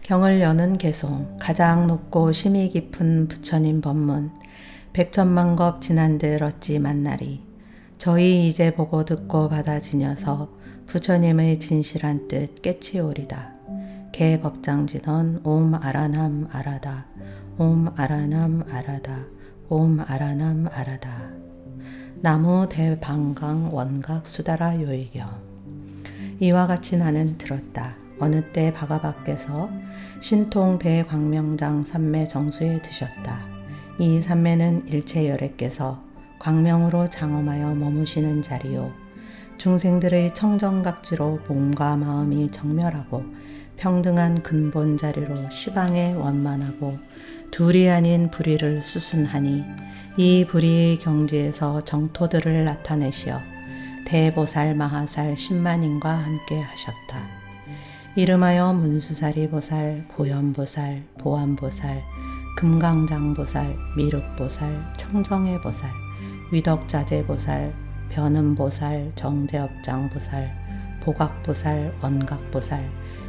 경을 여는 개송, 가장 높고 심이 깊은 부처님 법문, 백천만겁 지난들 어찌 만나리. 저희 이제 보고 듣고 받아지녀서 부처님의 진실한 뜻 깨치오리다. 개법장진언 옴 아라남 아라다, 옴 아라남 아라다, 옴 아라남 아라다. 나무 대방강 원각 수다라 요의경. 이와 같이 나는 들었다. 어느 때 바가바께서 신통 대광명장 삼매 정수에 드셨다. 이 삼매는 일체열애께서 광명으로 장엄하여 머무시는 자리요. 중생들의 청정각지로 몸과 마음이 정멸하고 평등한 근본 자리로 시방에 원만하고 둘이 아닌 불의를 수순하니 이 불의의 경지에서 정토들을 나타내시어 대보살 마하살 10만인과 함께 하셨다. 이름하여 문수사리보살, 보현보살, 보안보살, 금강장보살, 미륵보살, 청정해보살, 위덕자재보살, 변음보살, 정대업장보살, 보각보살, 원각보살,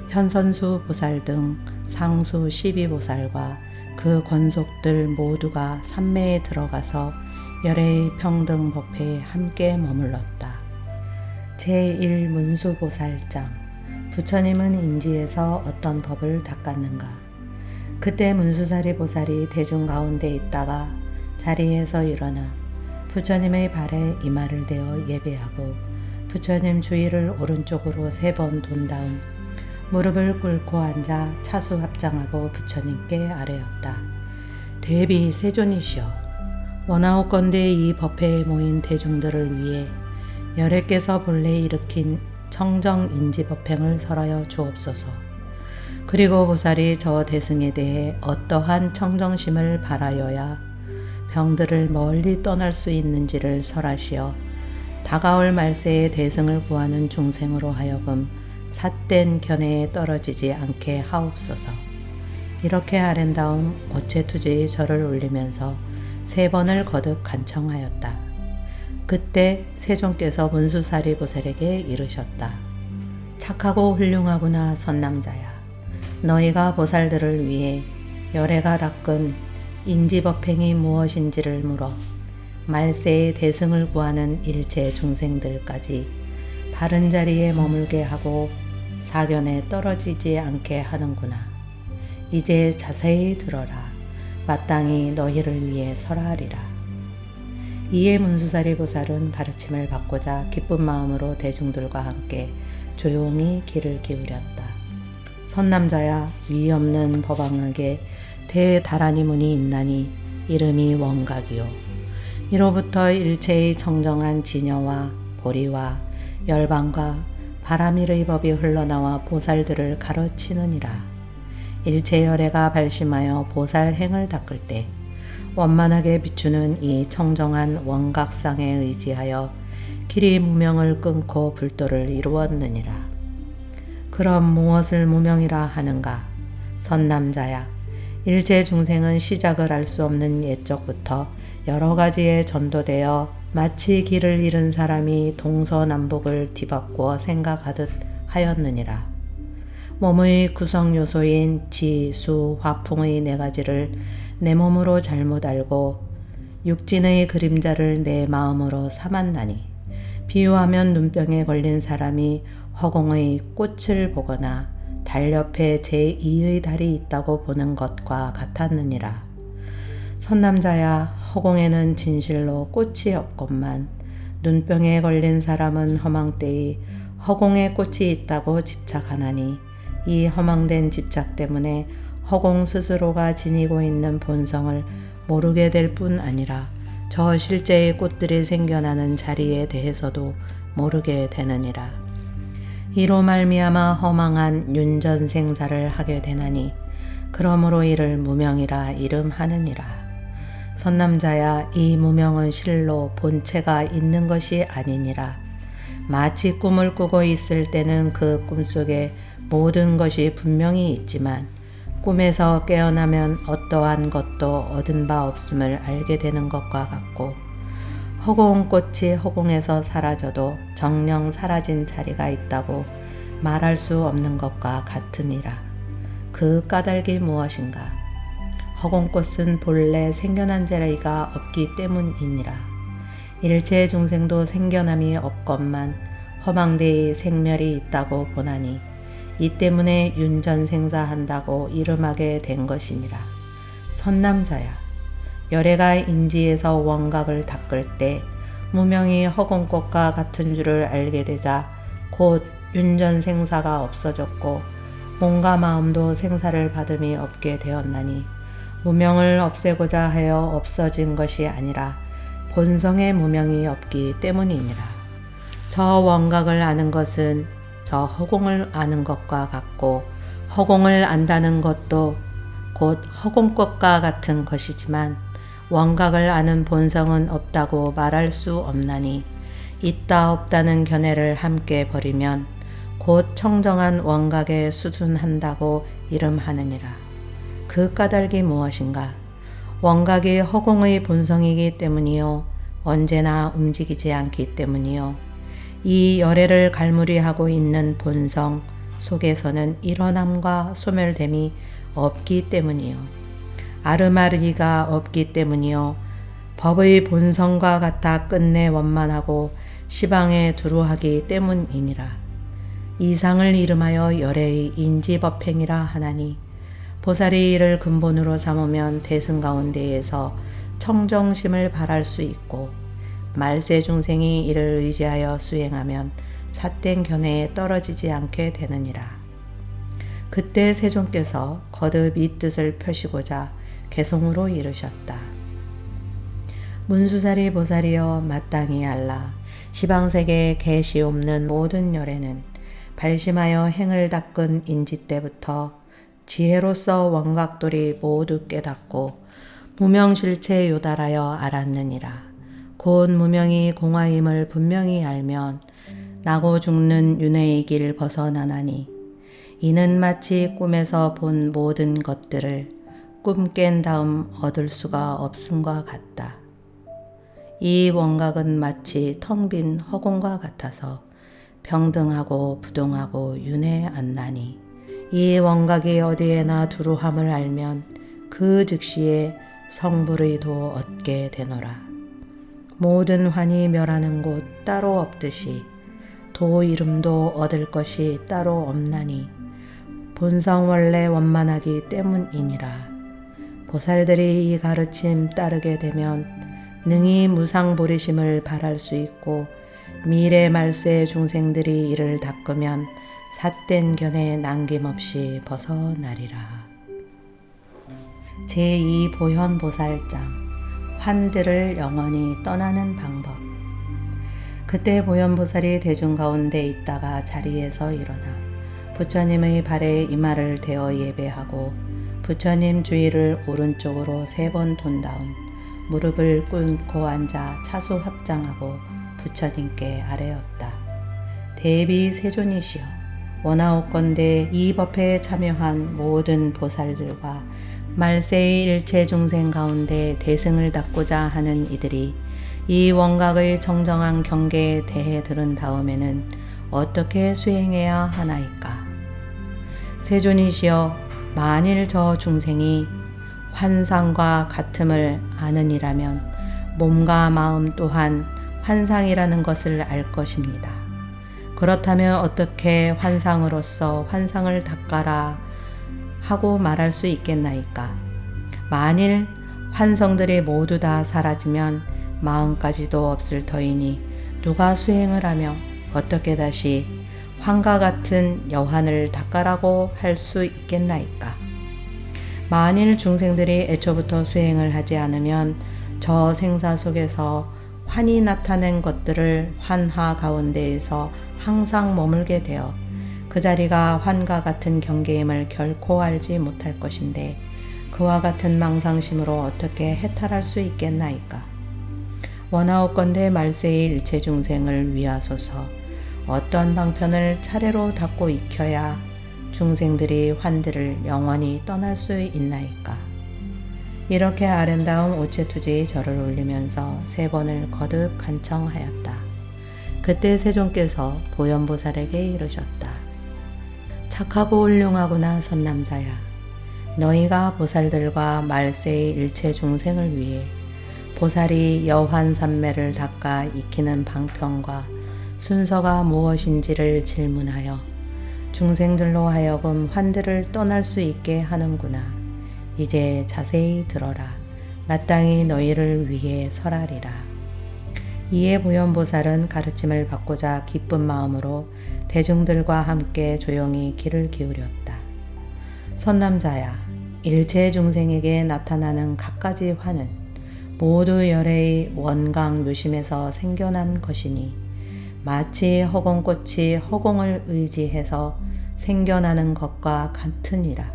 현선수보살 등 상수 12보살과 그 권속들 모두가 삼매에 들어가서 열애의 평등 법회에 함께 머물렀다. 제1문수보살장. 부처님은 인지에서 어떤 법을 닦았는가. 그때 문수사리 보살이 대중 가운데 있다가 자리에서 일어나 부처님의 발에 이마를 대어 예배하고 부처님 주위를 오른쪽으로 3번 돈 다음 무릎을 꿇고 앉아 차수 합장하고 부처님께 아뢰었다. 대비 세존이시여, 원하옵건대 이 법회에 모인 대중들을 위해 열애께서 본래 일으킨 청정인지법행을 설하여 주옵소서. 그리고 보살이 저 대승에 대해 어떠한 청정심을 바라여야 병들을 멀리 떠날 수 있는지를 설하시어 다가올 말세의 대승을 구하는 중생으로 하여금 삿된 견해에 떨어지지 않게 하옵소서. 이렇게 아랜 다음 오체투지의 절을 올리면서 3번을 거듭 간청하였다. 그때 세존께서 문수사리 보살에게 이르셨다. 착하고 훌륭하구나 선남자야. 너희가 보살들을 위해 열애가 닦은 인지법행이 무엇인지를 물어 말세의 대승을 구하는 일체 중생들까지 바른 자리에 머물게 하고 사견에 떨어지지 않게 하는구나. 이제 자세히 들어라. 마땅히 너희를 위해 설하리라. 이에 문수사리 보살은 가르침을 받고자 기쁜 마음으로 대중들과 함께 조용히 귀를 기울였다. 선남자야, 위 없는 법왕에게 대다라니 문이 있나니 이름이 원각이요. 이로부터 일체의 정정한 진여와 보리와 열방과 바람일의 법이 흘러나와 보살들을 가르치느니라. 일체 열애가 발심하여 보살행을 닦을 때 원만하게 비추는 이 청정한 원각상에 의지하여 길이 무명을 끊고 불도를 이루었느니라. 그럼 무엇을 무명이라 하는가? 선남자야, 일체 중생은 시작을 알 수 없는 옛적부터 여러 가지에 전도되어 마치 길을 잃은 사람이 동서남북을 뒤바꾸어 생각하듯 하였느니라. 몸의 구성 요소인 지, 수, 화풍의 4가지를 내 몸으로 잘못 알고 육진의 그림자를 내 마음으로 삼았나니 비유하면 눈병에 걸린 사람이 허공의 꽃을 보거나 달 옆에 제2의 달이 있다고 보는 것과 같았느니라. 선남자야, 허공에는 진실로 꽃이 없건만 눈병에 걸린 사람은 허망때에 허공에 꽃이 있다고 집착하나니 이 허망된 집착 때문에 허공 스스로가 지니고 있는 본성을 모르게 될 뿐 아니라 저 실제의 꽃들이 생겨나는 자리에 대해서도 모르게 되느니라. 이로 말미암아 허망한 윤전생사를 하게 되나니 그러므로 이를 무명이라 이름하느니라. 선남자야, 이 무명은 실로 본체가 있는 것이 아니니라. 마치 꿈을 꾸고 있을 때는 그 꿈속에 모든 것이 분명히 있지만 꿈에서 깨어나면 어떠한 것도 얻은 바 없음을 알게 되는 것과 같고 허공꽃이 허공에서 사라져도 정녕 사라진 자리가 있다고 말할 수 없는 것과 같으니라. 그 까닭이 무엇인가? 허공꽃은 본래 생겨난 자리가 없기 때문이니라. 일체 중생도 생겨남이 없건만 허망되이 생멸이 있다고 보나니 이 때문에 윤전생사한다고 이름하게 된 것이니라. 선남자야, 열애가 인지에서 원각을 닦을 때 무명이 허공꽃과 같은 줄을 알게 되자 곧 윤전생사가 없어졌고 몸과 마음도 생사를 받음이 없게 되었나니 무명을 없애고자 하여 없어진 것이 아니라 본성의 무명이 없기 때문이니라. 저 원각을 아는 것은 저 허공을 아는 것과 같고 허공을 안다는 것도 곧 허공꽃과 같은 것이지만 원각을 아는 본성은 없다고 말할 수 없나니 있다 없다는 견해를 함께 버리면 곧 청정한 원각에 수준한다고 이름하느니라. 그 까닭이 무엇인가? 원각이 허공의 본성이기 때문이요 언제나 움직이지 않기 때문이요 이 열애를 갈무리하고 있는 본성 속에서는 일어남과 소멸됨이 없기 때문이요 아르마리가 없기 때문이요 법의 본성과 같아 끝내 원만하고 시방에 두루하기 때문이니라. 이상을 이름하여 열애의 인지법행이라 하나니 보살이 이를 근본으로 삼으면 대승 가운데에서 청정심을 발할 수 있고 말세 중생이 이를 의지하여 수행하면 삿된 견해에 떨어지지 않게 되느니라. 그때 세존께서 거듭 이 뜻을 펴시고자 개송으로 이르셨다. 문수사리 보살이여 마땅히 알라. 시방세계에 계시 없는 모든 열애는 발심하여 행을 닦은 인지 때부터 지혜로서 원각돌이 모두 깨닫고 무명실체 요달하여 알았느니라. 곧 무명이 공화임을 분명히 알면 나고 죽는 윤회의 길 벗어나나니 이는 마치 꿈에서 본 모든 것들을 꿈 깬 다음 얻을 수가 없음과 같다. 이 원각은 마치 텅 빈 허공과 같아서 평등하고 부동하고 윤회 안 나니 이 원각이 어디에나 두루함을 알면 그 즉시에 성불의 도 얻게 되노라. 모든 환이 멸하는 곳 따로 없듯이 도 이름도 얻을 것이 따로 없나니 본성 원래 원만하기 때문이니라. 보살들이 이 가르침 따르게 되면 능히 무상보리심을 발할 수 있고 미래 말세 중생들이 이를 닦으면 삿된 견해 남김없이 벗어나리라. 제2보현보살장 환들을 영원히 떠나는 방법. 그때 보현보살이 대중 가운데 있다가 자리에서 일어나 부처님의 발에 이마를 대어 예배하고 부처님 주위를 오른쪽으로 3번 돈 다음 무릎을 꿇고 앉아 차수 합장하고 부처님께 아뢰었다. 대비 세존이시여, 원하옵건대 이 법회에 참여한 모든 보살들과 말세의 일체 중생 가운데 대승을 닦고자 하는 이들이 이 원각의 정정한 경계에 대해 들은 다음에는 어떻게 수행해야 하나이까? 세존이시여, 만일 저 중생이 환상과 같음을 아느니라면 몸과 마음 또한 환상이라는 것을 알 것입니다. 그렇다면 어떻게 환상으로서 환상을 닦아라 하고 말할 수 있겠나이까? 만일 환성들이 모두 다 사라지면 마음까지도 없을 터이니 누가 수행을 하며 어떻게 다시 환과 같은 여환을 닦아라고 할 수 있겠나이까? 만일 중생들이 애초부터 수행을 하지 않으면 저 생사 속에서 환이 나타낸 것들을 환하 가운데에서 항상 머물게 되어 그 자리가 환과 같은 경계임을 결코 알지 못할 것인데 그와 같은 망상심으로 어떻게 해탈할 수 있겠나이까? 원하옵건대 말세의 일체 중생을 위하소서. 어떤 방편을 차례로 닦고 익혀야 중생들이 환들을 영원히 떠날 수 있나이까? 이렇게 아름다운 오체투지의 절을 올리면서 3번을 거듭 간청하였다. 그때 세존께서 보현보살에게 이르셨다. 착하고 훌륭하구나 선남자야. 너희가 보살들과 말세의 일체 중생을 위해 보살이 여환삼매를 닦아 익히는 방편과 순서가 무엇인지를 질문하여 중생들로 하여금 환들을 떠날 수 있게 하는구나. 이제 자세히 들어라. 마땅히 너희를 위해 설하리라. 이에 보현보살은 가르침을 받고자 기쁜 마음으로 대중들과 함께 조용히 귀를 기울였다. 선남자야, 일체 중생에게 나타나는 갖가지 화는 모두 열애의 원강 묘심에서 생겨난 것이니 마치 허공꽃이 허공을 의지해서 생겨나는 것과 같으니라.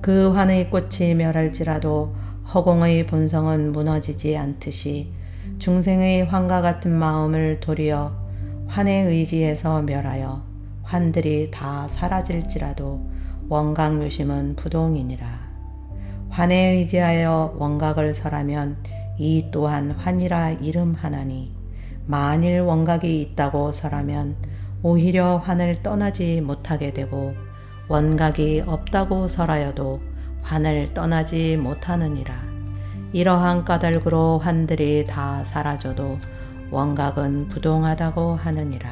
그 환의 꽃이 멸할지라도 허공의 본성은 무너지지 않듯이 중생의 환과 같은 마음을 도리어 환에 의지해서 멸하여 환들이 다 사라질지라도 원각묘심은 부동이니라. 환에 의지하여 원각을 설하면 이 또한 환이라 이름하나니 만일 원각이 있다고 설하면 오히려 환을 떠나지 못하게 되고 원각이 없다고 설하여도 환을 떠나지 못하느니라. 이러한 까닭으로 환들이 다 사라져도 원각은 부동하다고 하느니라.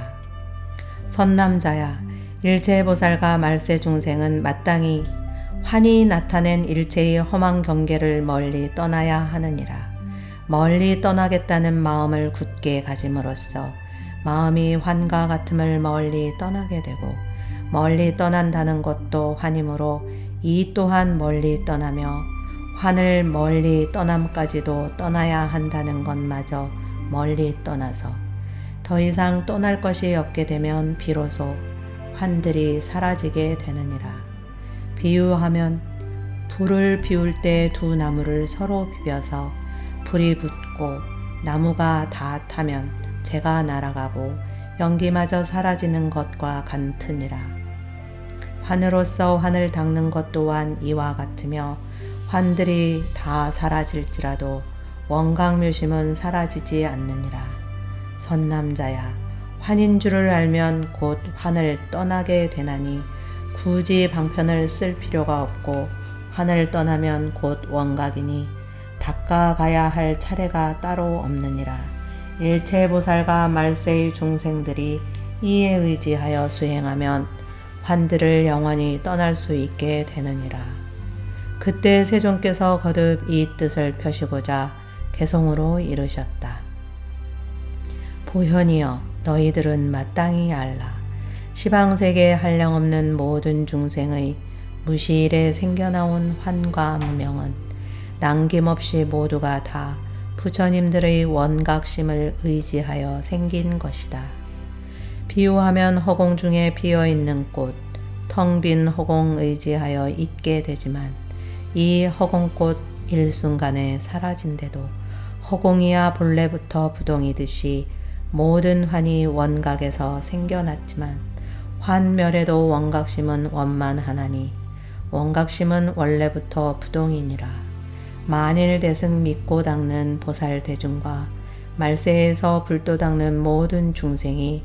선남자야, 일체보살과 말세 중생은 마땅히 환이 나타낸 일체의 험한 경계를 멀리 떠나야 하느니라. 멀리 떠나겠다는 마음을 굳게 가짐으로써 마음이 환과 같음을 멀리 떠나게 되고 멀리 떠난다는 것도 환이므로 이 또한 멀리 떠나며 환을 멀리 떠남까지도 떠나야 한다는 것마저 멀리 떠나서 더 이상 떠날 것이 없게 되면 비로소 환들이 사라지게 되느니라. 비유하면 불을 피울 때 두 나무를 서로 비벼서 불이 붙고 나무가 다 타면 재가 날아가고 연기마저 사라지는 것과 같으니라. 환으로서 환을 닦는 것 또한 이와 같으며 환들이 다 사라질지라도 원각묘심은 사라지지 않느니라. 선남자야, 환인 줄을 알면 곧 환을 떠나게 되나니 굳이 방편을 쓸 필요가 없고 환을 떠나면 곧 원각이니 닦아가야 할 차례가 따로 없느니라. 일체보살과 말세의 중생들이 이에 의지하여 수행하면 환들을 영원히 떠날 수 있게 되느니라. 그때 세존께서 거듭 이 뜻을 펴시고자 개송으로 이르셨다. 보현이여, 너희들은 마땅히 알라. 시방세계에 한량없는 모든 중생의 무시일에 생겨나온 환과 무명은 남김없이 모두가 다 부처님들의 원각심을 의지하여 생긴 것이다. 비유하면 허공 중에 피어있는 꽃, 텅 빈 허공 의지하여 있게 되지만 이 허공꽃 일순간에 사라진데도 허공이야 본래부터 부동이듯이 모든 환이 원각에서 생겨났지만 환멸에도 원각심은 원만하나니 원각심은 원래부터 부동이니라. 만일 대승 믿고 닦는 보살 대중과 말세에서 불도 닦는 모든 중생이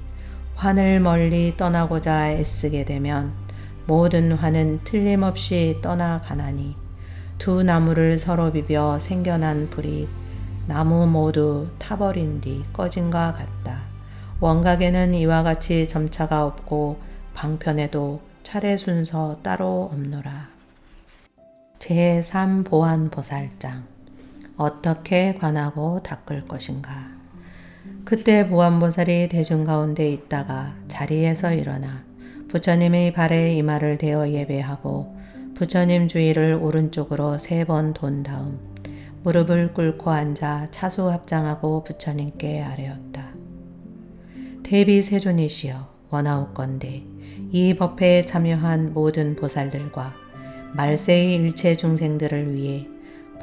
환을 멀리 떠나고자 애쓰게 되면 모든 환은 틀림없이 떠나가나니 두 나무를 서로 비벼 생겨난 불이 나무 모두 타버린 뒤 꺼진과 같다. 원각에는 이와 같이 점차가 없고 방편에도 차례 순서 따로 없노라. 제3보안보살장. 어떻게 관하고 닦을 것인가. 그때 보안보살이 대중 가운데 있다가 자리에서 일어나 부처님의 발에 이마를 대어 예배하고 부처님 주위를 오른쪽으로 3번 돈 다음 무릎을 꿇고 앉아 차수합장하고 부처님께 아뢰었다. 대비세존이시여, 원하옵건대 이 법회에 참여한 모든 보살들과 말세의 일체 중생들을 위해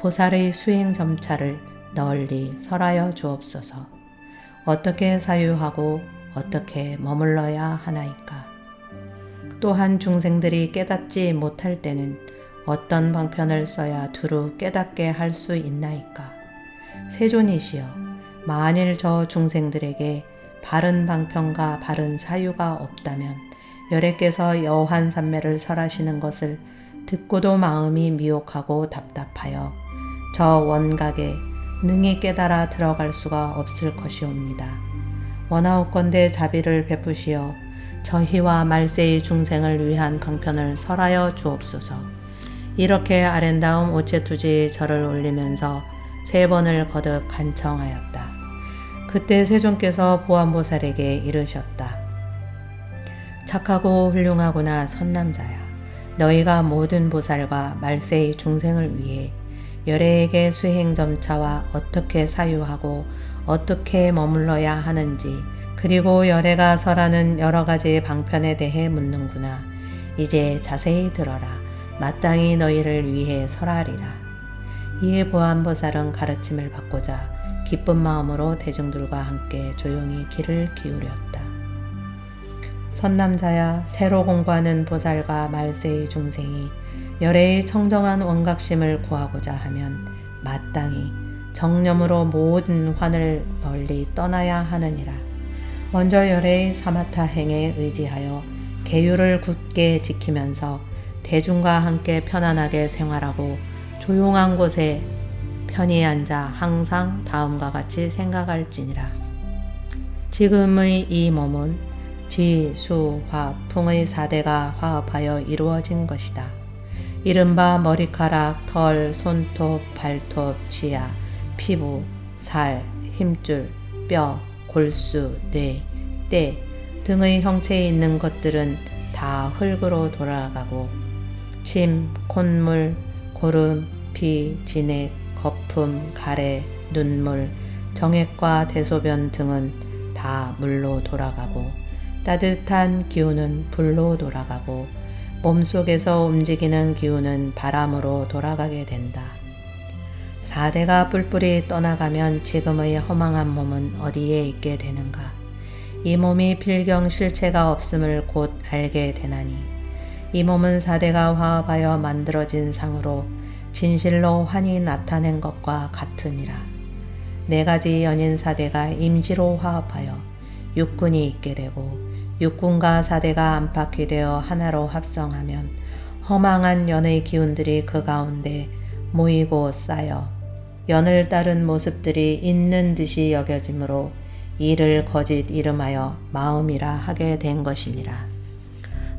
보살의 수행 점차를 널리 설하여 주옵소서. 어떻게 사유하고 어떻게 머물러야 하나이까. 또한 중생들이 깨닫지 못할 때는 어떤 방편을 써야 두루 깨닫게 할 수 있나이까. 세존이시여, 만일 저 중생들에게 바른 방편과 바른 사유가 없다면 열애께서 여환산매를 설하시는 것을 듣고도 마음이 미혹하고 답답하여 저 원각에 능히 깨달아 들어갈 수가 없을 것이옵니다. 원하옵건대 자비를 베푸시어 저희와 말세의 중생을 위한 방편을 설하여 주옵소서. 이렇게 아랜다움 오체투지의 절을 올리면서 3번을 거듭 간청하였다. 그때 세존께서 보안보살에게 이르셨다. 착하고 훌륭하구나 선남자야. 너희가 모든 보살과 말세의 중생을 위해 열애에게 수행점차와 어떻게 사유하고 어떻게 머물러야 하는지, 그리고 열애가 설하는 여러 가지 방편에 대해 묻는구나. 이제 자세히 들어라. 마땅히 너희를 위해 설하리라. 이에 보안보살은 가르침을 받고자 기쁜 마음으로 대중들과 함께 조용히 귀를 기울였다. 선남자야, 새로 공부하는 보살과 말세의 중생이 열애의 청정한 원각심을 구하고자 하면 마땅히 정념으로 모든 환을 멀리 떠나야 하느니라. 먼저 열애의 사마타 행에 의지하여 계율을 굳게 지키면서 대중과 함께 편안하게 생활하고 조용한 곳에 편히 앉아 항상 다음과 같이 생각할지니라. 지금의 이 몸은 지, 수, 화, 풍의 4대가 화합하여 이루어진 것이다. 이른바 머리카락, 털, 손톱, 발톱, 치아, 피부, 살, 힘줄, 뼈, 골수, 뇌, 때 등의 형체에 있는 것들은 다 흙으로 돌아가고 침, 콧물, 고름, 피, 진액, 거품, 가래, 눈물, 정액과 대소변 등은 다 물로 돌아가고 따뜻한 기운은 불로 돌아가고 몸속에서 움직이는 기운은 바람으로 돌아가게 된다. 4대가 뿔뿔이 떠나가면 지금의 허망한 몸은 어디에 있게 되는가? 이 몸이 필경 실체가 없음을 곧 알게 되나니 이 몸은 4대가 화합하여 만들어진 상으로 진실로 환히 나타낸 것과 같으니라. 4가지 연인 4대가 임시로 화합하여 육군이 있게 되고 육군과 4대가 안팎이 되어 하나로 합성하면 허망한 연의 기운들이 그 가운데 모이고 쌓여 연을 따른 모습들이 있는 듯이 여겨지므로 이를 거짓 이름하여 마음이라 하게 된 것이니라.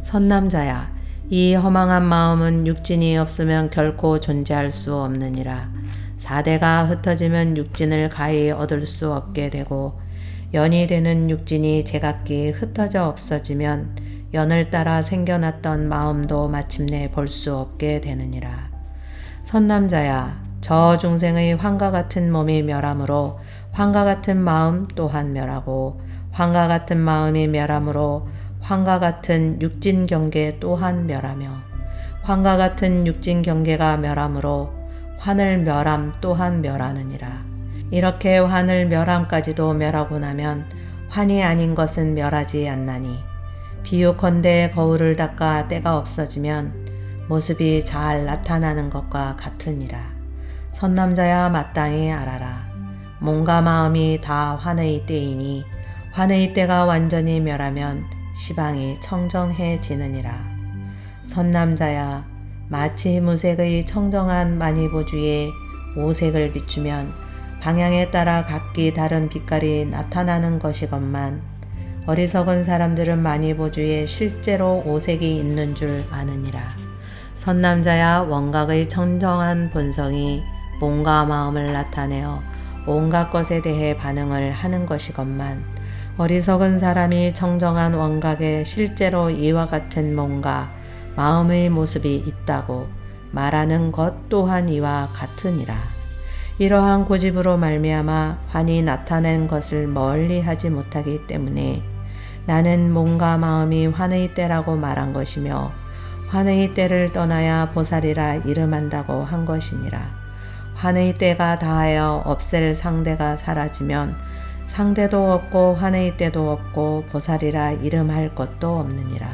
선남자야, 이 허망한 마음은 육진이 없으면 결코 존재할 수 없느니라. 4대가 흩어지면 육진을 가히 얻을 수 없게 되고 연이 되는 육진이 제각기 흩어져 없어지면 연을 따라 생겨났던 마음도 마침내 볼 수 없게 되느니라. 선남자야, 저 중생의 환과 같은 몸이 멸함으로 환과 같은 마음 또한 멸하고 환과 같은 마음이 멸함으로 환과 같은 육진 경계 또한 멸하며 환과 같은 육진 경계가 멸함으로 환을 멸함 또한 멸하느니라. 이렇게 환을 멸함까지도 멸하고 나면 환이 아닌 것은 멸하지 않나니 비유컨대 거울을 닦아 때가 없어지면 모습이 잘 나타나는 것과 같으니라. 선남자야, 마땅히 알아라. 몸과 마음이 다 환의 때이니 환의 때가 완전히 멸하면 시방이 청정해지느니라. 선남자야, 마치 무색의 청정한 만이보주에 오색을 비추면 방향에 따라 각기 다른 빛깔이 나타나는 것이건만 어리석은 사람들은 만이보주에 실제로 오색이 있는 줄 아느니라. 선남자야, 원각의 청정한 본성이 몸과 마음을 나타내어 온갖 것에 대해 반응을 하는 것이건만 어리석은 사람이 청정한 원각에 실제로 이와 같은 몸과 마음의 모습이 있다고 말하는 것 또한 이와 같으니라. 이러한 고집으로 말미암아 환이 나타낸 것을 멀리 하지 못하기 때문에 나는 몸과 마음이 환의 때라고 말한 것이며 환의 때를 떠나야 보살이라 이름한다고 한 것이니라. 환의 때가 다하여 없앨 상대가 사라지면 상대도 없고 환의 때도 없고 보살이라 이름할 것도 없느니라.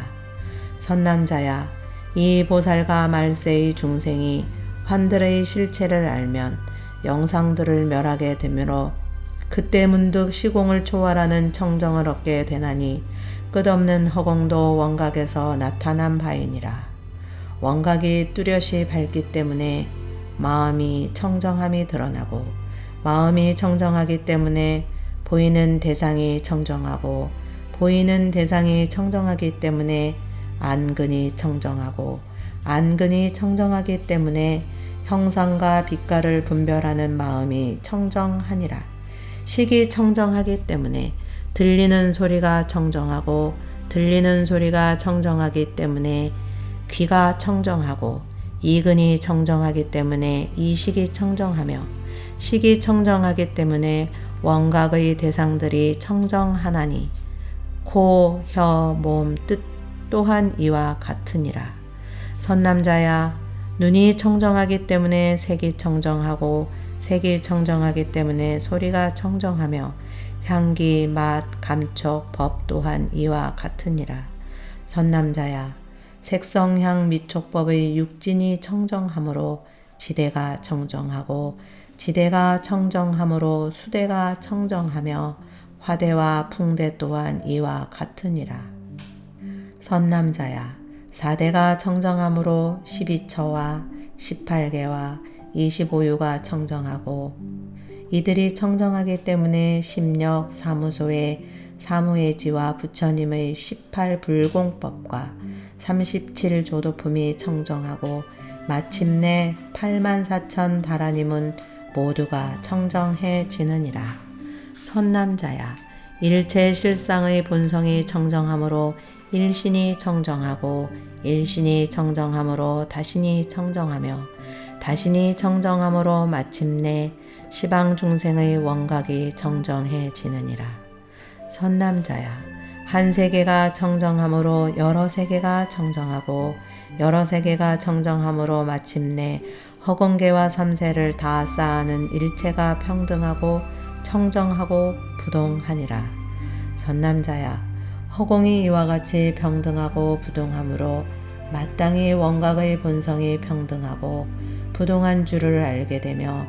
선남자야, 이 보살과 말세의 중생이 환들의 실체를 알면 영상들을 멸하게 되므로 그때 문득 시공을 초월하는 청정을 얻게 되나니 끝없는 허공도 원각에서 나타난 바이니라. 원각이 뚜렷이 밝기 때문에 마음이 청정함이 드러나고, 마음이 청정하기 때문에 보이는 대상이 청정하고, 보이는 대상이 청정하기 때문에 안근이 청정하고, 안근이 청정하기 때문에 형상과 빛깔을 분별하는 마음이 청정하니라. 식이 청정하기 때문에 들리는 소리가 청정하고, 들리는 소리가 청정하기 때문에 귀가 청정하고, 이근이 청정하기 때문에 이식이 청정하며, 식이 청정하기 때문에 원각의 대상들이 청정하나니 코, 혀, 몸, 뜻 또한 이와 같으니라. 선남자야, 눈이 청정하기 때문에 색이 청정하고, 색이 청정하기 때문에 소리가 청정하며, 향기, 맛, 감촉, 법 또한 이와 같으니라. 선남자야, 색성, 향, 미촉법의 육진이 청정하므로 지대가 청정하고, 지대가 청정하므로 수대가 청정하며, 화대와 풍대 또한 이와 같으니라. 선남자야, 사대가 청정하므로 12처와 18개와 25유가 청정하고, 이들이 청정하기 때문에 심력 사무소의 사무예지와 부처님의 18불공법과 37조도품이 청정하고, 마침내 84,000 다라님은 모두가 청정해지느니라. 선남자야, 일체 실상의 본성이 청정하므로 일신이 청정하고, 일신이 청정하므로 다신이 청정하며, 다신이 청정하므로 마침내 시방중생의 원각이 청정해지느니라. 선남자야, 한 세계가 청정하므로 여러 세계가 청정하고, 여러 세계가 청정하므로 마침내 허공계와 삼세를 다 쌓아는 일체가 평등하고 청정하고 부동하니라. 선남자야, 허공이 이와 같이 평등하고 부동하므로 마땅히 원각의 본성이 평등하고 부동한 줄을 알게 되며,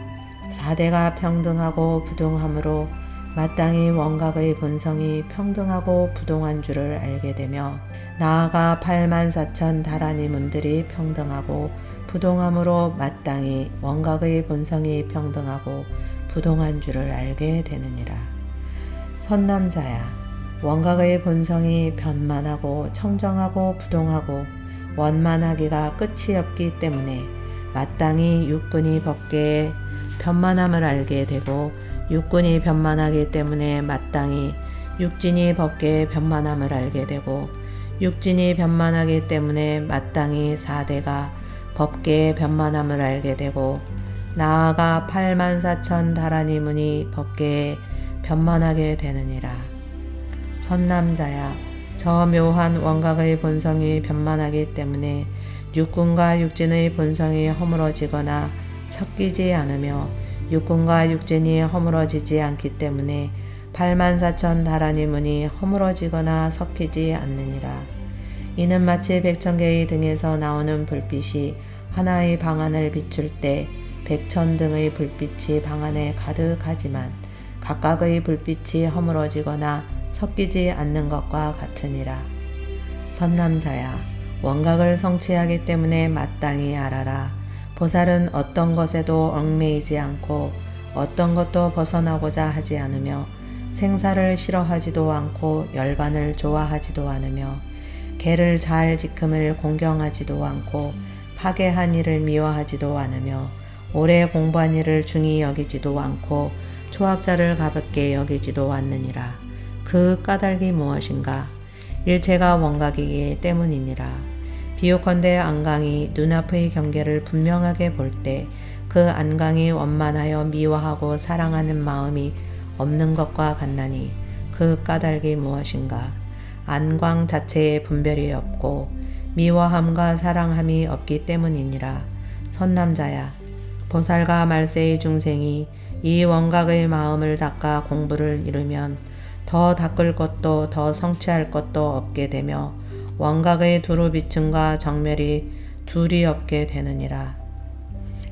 사대가 평등하고 부동하므로 마땅히 원각의 본성이 평등하고 부동한 줄을 알게 되며, 나아가 84,000 다라니문들이 평등하고 부동함으로 마땅히 원각의 본성이 평등하고 부동한 줄을 알게 되느니라. 선남자야, 원각의 본성이 변만하고 청정하고 부동하고 원만하기가 끝이 없기 때문에 마땅히 육근이 법계의 변만함을 알게 되고, 육근이 변만하기 때문에 마땅히 육진이 법계의 변만함을 알게 되고, 육진이 변만하기 때문에 마땅히 사대가 법계의 변만함을 알게 되고, 나아가 84,000 다라니문이 법계에 변만하게 되느니라. 선남자야, 저 묘한 원각의 본성이 변만하기 때문에 육군과 육진의 본성이 허물어지거나 섞이지 않으며, 육군과 육진이 허물어지지 않기 때문에 84,000 다라니문이 허물어지거나 섞이지 않느니라. 이는 마치 백천개의 등에서 나오는 불빛이 하나의 방안을 비출 때 100,000등의 불빛이 방안에 가득하지만 각각의 불빛이 허물어지거나 섞이지 않는 것과 같으니라. 선남자야, 원각을 성취하기 때문에 마땅히 알아라. 보살은 어떤 것에도 얽매이지 않고 어떤 것도 벗어나고자 하지 않으며, 생사를 싫어하지도 않고 열반을 좋아하지도 않으며, 개를 잘 지킴을 공경하지도 않고 파괴한 일을 미워하지도 않으며, 오래 공부한 일을 중히 여기지도 않고 초학자를 가볍게 여기지도 않느니라. 그 까닭이 무엇인가? 일체가 원각이기 때문이니라. 비유컨대 안강이 눈앞의 경계를 분명하게 볼 때 그 안강이 원만하여 미워하고 사랑하는 마음이 없는 것과 같나니 그 까닭이 무엇인가? 안광 자체에 분별이 없고 미워함과 사랑함이 없기 때문이니라. 선남자야, 보살과 말세의 중생이 이 원각의 마음을 닦아 공부를 이루면 더 닦을 것도 더 성취할 것도 없게 되며, 원각의 두루비층과 정멸이 둘이 없게 되느니라.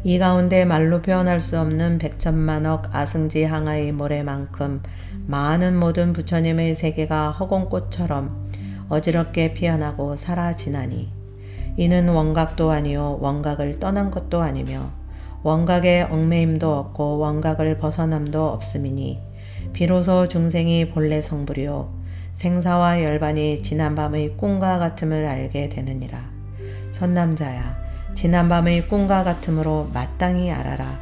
이 가운데 말로 표현할 수 없는 백천만억 아승지 항하의 모래만큼 많은 모든 부처님의 세계가 허공꽃처럼 어지럽게 피어나고 사라지나니 이는 원각도 아니요 원각을 떠난 것도 아니며 원각의 얽매임도 없고 원각을 벗어남도 없음이니 비로소 중생이 본래 성불이요 생사와 열반이 지난밤의 꿈과 같음을 알게 되느니라. 선남자야, 지난밤의 꿈과 같음으로 마땅히 알아라.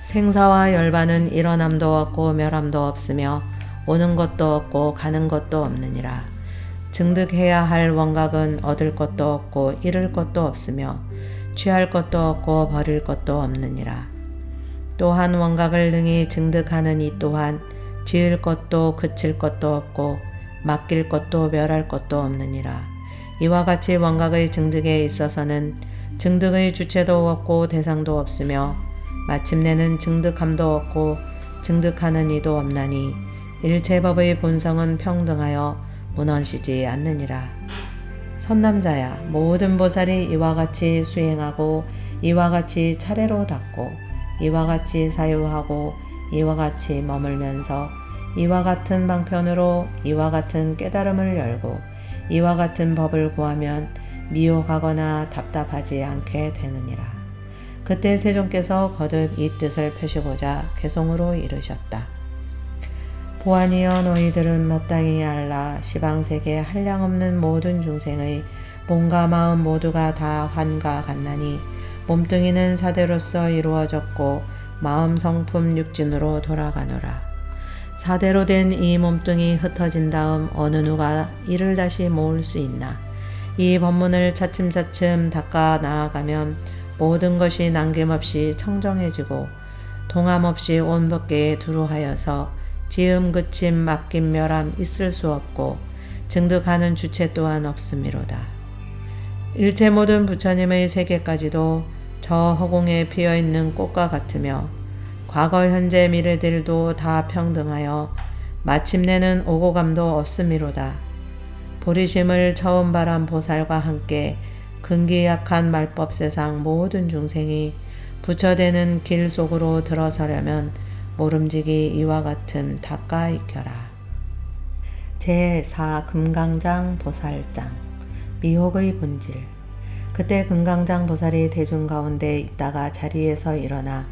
생사와 열반은 일어남도 없고 멸함도 없으며 오는 것도 없고 가는 것도 없느니라. 증득해야 할 원각은 얻을 것도 없고 잃을 것도 없으며 취할 것도 없고 버릴 것도 없느니라. 또한 원각을 능히 증득하는 이 또한 지을 것도 그칠 것도 없고 맡길 것도 멸할 것도 없느니라. 이와 같이 원각의 증득에 있어서는 증득의 주체도 없고 대상도 없으며 마침내는 증득함도 없고 증득하는 이도 없나니 일체법의 본성은 평등하여 무너지지 않느니라. 선남자야, 모든 보살이 이와 같이 수행하고 이와 같이 차례로 닦고 이와 같이 사유하고 이와 같이 머물면서 이와 같은 방편으로 이와 같은 깨달음을 열고 이와 같은 법을 구하면 미혹하거나 답답하지 않게 되느니라. 그때 세존께서 거듭 이 뜻을 펴시고자 개송으로 이르셨다. 보아니여, 너희들은 마땅히 알라. 시방세계 한량없는 모든 중생의 몸과 마음 모두가 다 환과 같나니 몸뚱이는 사대로서 이루어졌고 마음 성품 육진으로 돌아가노라. 사대로 된 이 몸뚱이 흩어진 다음 어느 누가 이를 다시 모을 수 있나. 이 법문을 차츰차츰 닦아 나아가면 모든 것이 남김없이 청정해지고 동함없이 온 법계에 두루하여서 지음 그침 맡김 멸함 있을 수 없고 증득하는 주체 또한 없음이로다. 일체 모든 부처님의 세계까지도 저 허공에 피어있는 꽃과 같으며 과거 현재 미래들도 다 평등하여 마침내는 오고 감도 없음이로다. 보리심을 처음 바란 보살과 함께 근기약한 말법 세상 모든 중생이 부처되는 길 속으로 들어서려면 모름지기 이와 같음 닦아 익혀라. 제4 금강장 보살장 미혹의 본질. 그때 금강장 보살이 대중 가운데 있다가 자리에서 일어나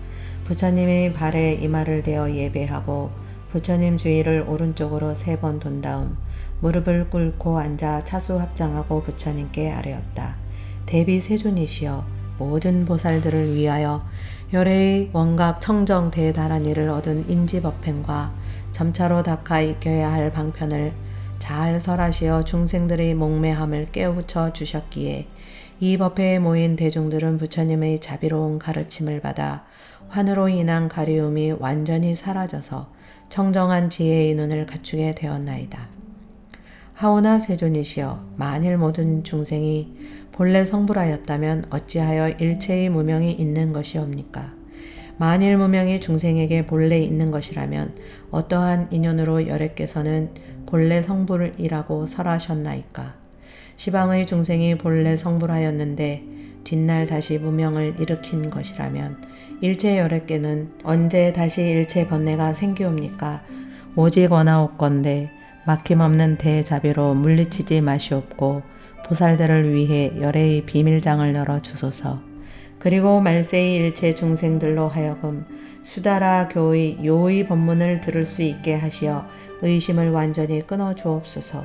부처님의 발에 이마를 대어 예배하고 부처님 주위를 오른쪽으로 3번 돈 다음 무릎을 꿇고 앉아 차수 합장하고 부처님께 아뢰었다. 대비 세존이시여, 모든 보살들을 위하여 열애의 원각 청정 대다란 일을 얻은 인지법행과 점차로 닦아 익혀야 할 방편을 잘 설하시어 중생들의 목매함을 깨우쳐 주셨기에 이 법회에 모인 대중들은 부처님의 자비로운 가르침을 받아 환으로 인한 가리움이 완전히 사라져서 청정한 지혜의 눈을 갖추게 되었나이다. 하오나 세존이시여, 만일 모든 중생이 본래 성불하였다면 어찌하여 일체의 무명이 있는 것이옵니까? 만일 무명이 중생에게 본래 있는 것이라면 어떠한 인연으로 열애께서는 본래 성불이라고 설하셨나이까? 시방의 중생이 본래 성불하였는데 뒷날 다시 무명을 일으킨 것이라면 일체 열애께는 언제 다시 일체 번뇌가 생기옵니까? 오직 원하옵건대 막힘없는 대자비로 물리치지 마시옵고 보살들을 위해 열애의 비밀장을 열어 주소서. 그리고 말세의 일체 중생들로 하여금 수다라 교의 요의 법문을 들을 수 있게 하시어 의심을 완전히 끊어 주옵소서.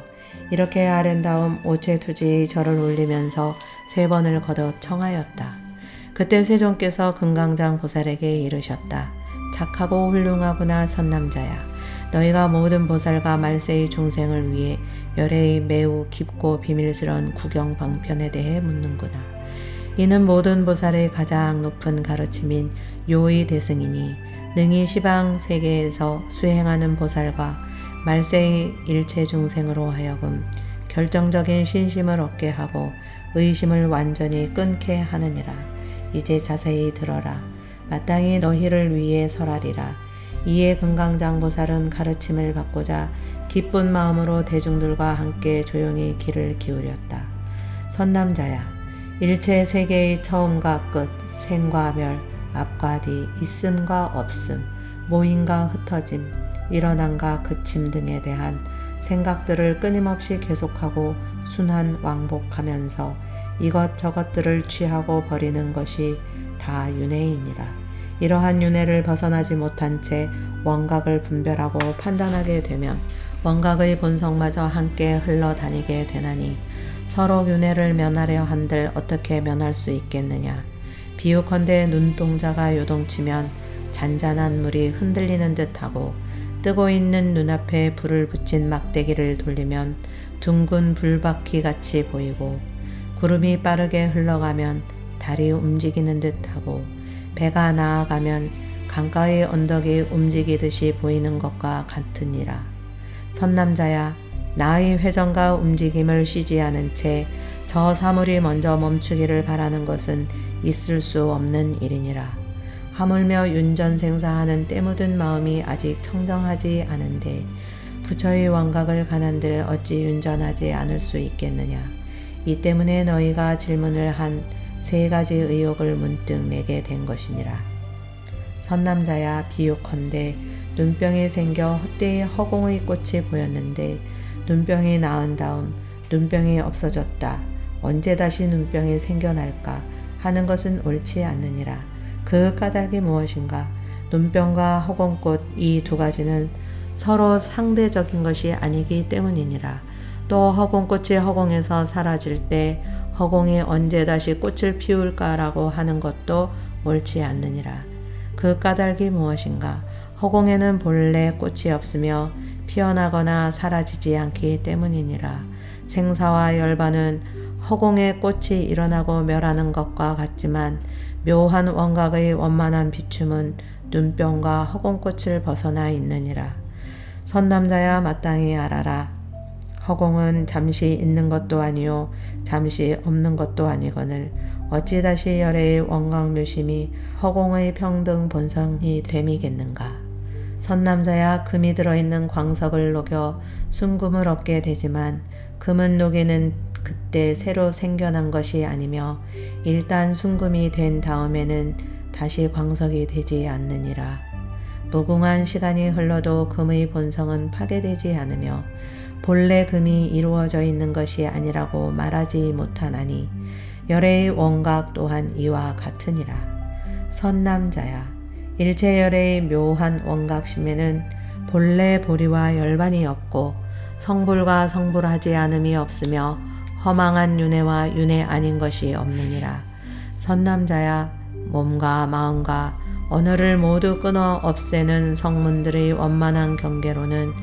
이렇게 아랜 다음 오체투지의 절을 올리면서 3번을 거듭 청하였다. 그때 세존께서 금강장 보살에게 이르셨다. 착하고 훌륭하구나 선남자야. 너희가 모든 보살과 말세의 중생을 위해 열애의 매우 깊고 비밀스러운 구경 방편에 대해 묻는구나. 이는 모든 보살의 가장 높은 가르침인 요의 대승이니 능히 시방 세계에서 수행하는 보살과 말세의 일체 중생으로 하여금 결정적인 신심을 얻게 하고 의심을 완전히 끊게 하느니라. 이제 자세히 들어라. 마땅히 너희를 위해 설하리라. 이에 금강장 보살은 가르침을 받고자 기쁜 마음으로 대중들과 함께 조용히 귀를 기울였다. 선남자야, 일체 세계의 처음과 끝, 생과 멸, 앞과 뒤, 있음과 없음, 모임과 흩어짐, 일어남과 그침 등에 대한 생각들을 끊임없이 계속하고 순환 왕복하면서 이것저것들을 취하고 버리는 것이 다 윤회이니라. 이러한 윤회를 벗어나지 못한 채 원각을 분별하고 판단하게 되면 원각의 본성마저 함께 흘러다니게 되나니 서로 윤회를 면하려 한들 어떻게 면할 수 있겠느냐. 비유컨대 눈동자가 요동치면 잔잔한 물이 흔들리는 듯하고 뜨고 있는 눈앞에 불을 붙인 막대기를 돌리면 둥근 불바퀴 같이 보이고 구름이 빠르게 흘러가면 달이 움직이는 듯하고 배가 나아가면 강가의 언덕이 움직이듯이 보이는 것과 같으니라. 선남자야, 나의 회전과 움직임을 쉬지 않은 채 저 사물이 먼저 멈추기를 바라는 것은 있을 수 없는 일이니라. 하물며 윤전생사하는 때묻은 마음이 아직 청정하지 않은데 부처의 원각을 가난들 어찌 윤전하지 않을 수 있겠느냐. 이 때문에 너희가 질문을 한 세 가지 의혹을 문득 내게 된 것이니라. 선남자야, 비유컨대 눈병이 생겨 헛되이 허공의 꽃이 보였는데 눈병이 나은 다음 눈병이 없어졌다. 언제 다시 눈병이 생겨날까 하는 것은 옳지 않느니라. 그 까닭이 무엇인가? 눈병과 허공꽃 이 두 가지는 서로 상대적인 것이 아니기 때문이니라. 또 허공꽃이 허공에서 사라질 때 허공이 언제 다시 꽃을 피울까라고 하는 것도 옳지 않느니라. 그 까닭이 무엇인가? 허공에는 본래 꽃이 없으며 피어나거나 사라지지 않기 때문이니라. 생사와 열반은 허공에 꽃이 일어나고 멸하는 것과 같지만 묘한 원각의 원만한 비춤은 눈병과 허공꽃을 벗어나 있느니라. 선남자야, 마땅히 알아라. 허공은 잠시 있는 것도 아니요 잠시 없는 것도 아니거늘 어찌 다시 열애의 원각묘심이 허공의 평등 본성이 됨이겠는가. 선남자야, 금이 들어있는 광석을 녹여 순금을 얻게 되지만 금은 녹이는 그때 새로 생겨난 것이 아니며 일단 순금이 된 다음에는 다시 광석이 되지 않느니라. 무궁한 시간이 흘러도 금의 본성은 파괴되지 않으며 본래 금이 이루어져 있는 것이 아니라고 말하지 못하나니 열애의 원각 또한 이와 같으니라. 선남자야, 일체열애의 묘한 원각심에는 본래 보리와 열반이 없고 성불과 성불하지 않음이 없으며 허망한 윤회와 윤회 아닌 것이 없느니라. 선남자야, 몸과 마음과 언어를 모두 끊어 없애는 성문들의 원만한 경계로는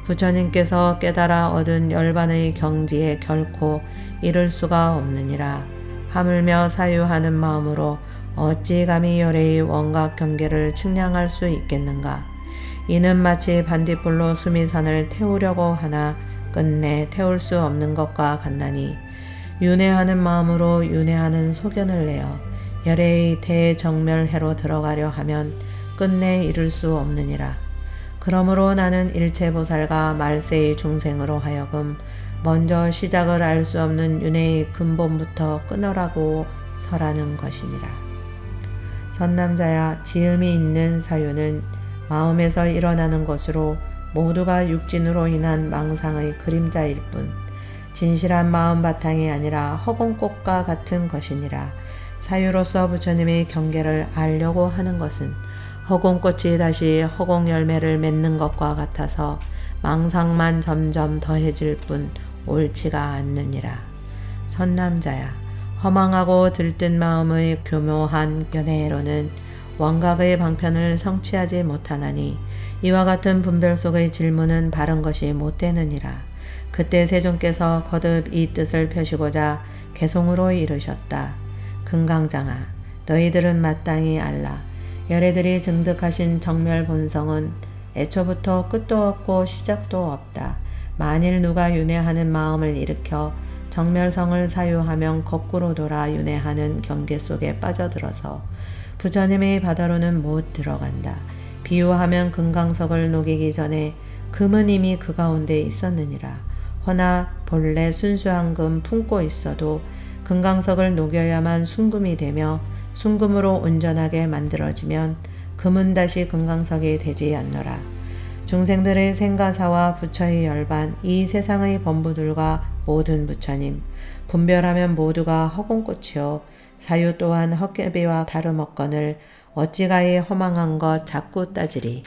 부처님께서 깨달아 얻은 열반의 경지에 결코 이를 수가 없느니라. 하물며 사유하는 마음으로 어찌 감히 열애의 원각 경계를 측량할 수 있겠는가. 이는 마치 반딧불로 수미산을 태우려고 하나 끝내 태울 수 없는 것과 같나니 윤회하는 마음으로 윤회하는 소견을 내어 열애의 대정멸해로 들어가려 하면 끝내 이룰 수 없느니라. 그러므로 나는 일체보살과 말세의 중생으로 하여금 먼저 시작을 알 수 없는 윤회의 근본부터 끊으라고 설하는 것이니라. 선남자야, 지음이 있는 사유는 마음에서 일어나는 것으로 모두가 육진으로 인한 망상의 그림자일 뿐 진실한 마음 바탕이 아니라 허공꽃과 같은 것이니라. 사유로서 부처님의 경계를 알려고 하는 것은 허공꽃이 다시 허공 열매를 맺는 것과 같아서 망상만 점점 더해질 뿐 옳지가 않느니라. 선남자야, 허망하고 들뜬 마음의 교묘한 견해로는 원각의 방편을 성취하지 못하나니 이와 같은 분별 속의 질문은 바른 것이 못되느니라. 그때 세존께서 거듭 이 뜻을 펴시고자 개송으로 이르셨다. 금강장아, 너희들은 마땅히 알라. 열애들이 증득하신 정멸 본성은 애초부터 끝도 없고 시작도 없다. 만일 누가 윤회하는 마음을 일으켜 정멸성을 사유하면 거꾸로 돌아 윤회하는 경계 속에 빠져들어서 부처님의 바다로는 못 들어간다. 비유하면 금강석을 녹이기 전에 금은 이미 그 가운데 있었느니라. 허나 본래 순수한 금 품고 있어도 금강석을 녹여야만 순금이 되며 순금으로 온전하게 만들어지면 금은 다시 금강석이 되지 않노라. 중생들의 생가사와 부처의 열반, 이 세상의 범부들과 모든 부처님, 분별하면 모두가 허공꽃이요 사유 또한 헛개비와 다름없거늘 어찌가히 허망한 것 자꾸 따지리.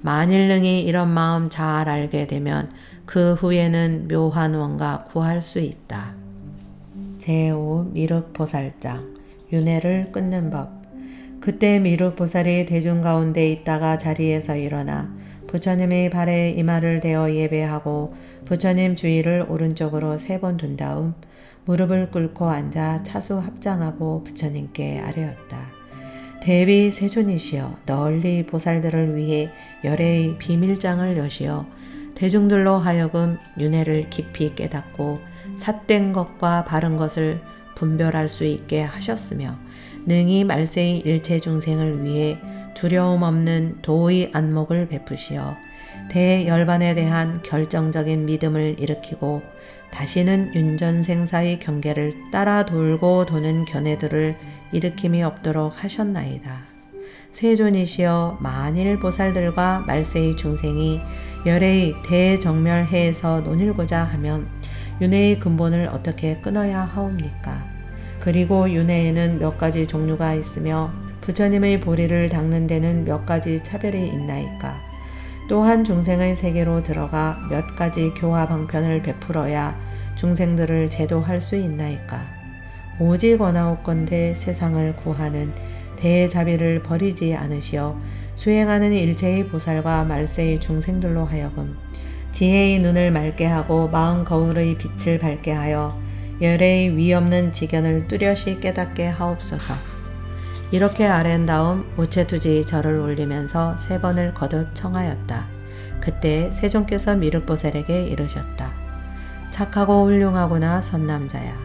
만일 능히 이런 마음 잘 알게 되면 그 후에는 묘한 원가 구할 수 있다. 제5 미륵보살장 윤회를 끊는 법. 그때 미륵보살이 대중 가운데 있다가 자리에서 일어나 부처님의 발에 이마를 대어 예배하고 부처님 주위를 오른쪽으로 3번 둔 다음 무릎을 꿇고 앉아 차수 합장하고 부처님께 아뢰었다. 대비 세존이시여, 널리 보살들을 위해 열애의 비밀장을 여시어 대중들로 하여금 윤회를 깊이 깨닫고 삿된 것과 바른 것을 분별할 수 있게 하셨으며 능히 말세의 일체 중생을 위해 두려움 없는 도의 안목을 베푸시어 대열반에 대한 결정적인 믿음을 일으키고 다시는 윤전생사의 경계를 따라 돌고 도는 견해들을 일으킴이 없도록 하셨나이다. 세존이시여, 만일 보살들과 말세의 중생이 열의 대정멸해에서 논일고자 하면 윤회의 근본을 어떻게 끊어야 하옵니까? 그리고 윤회에는 몇 가지 종류가 있으며 부처님의 보리를 닦는 데는 몇 가지 차별이 있나이까? 또한 중생의 세계로 들어가 몇 가지 교화 방편을 베풀어야 중생들을 제도할 수 있나이까? 오직 원하옵건대 세상을 구하는 대자비를 버리지 않으시어 수행하는 일체의 보살과 말세의 중생들로 하여금 지혜의 눈을 맑게 하고 마음 거울의 빛을 밝게 하여 열애의 위없는 지견을 뚜렷이 깨닫게 하옵소서. 이렇게 아랜 다음 우체투지 절을 올리면서 3번을 거듭 청하였다. 그때 세존께서 미륵보살에게 이르셨다. 착하고 훌륭하구나 선남자야.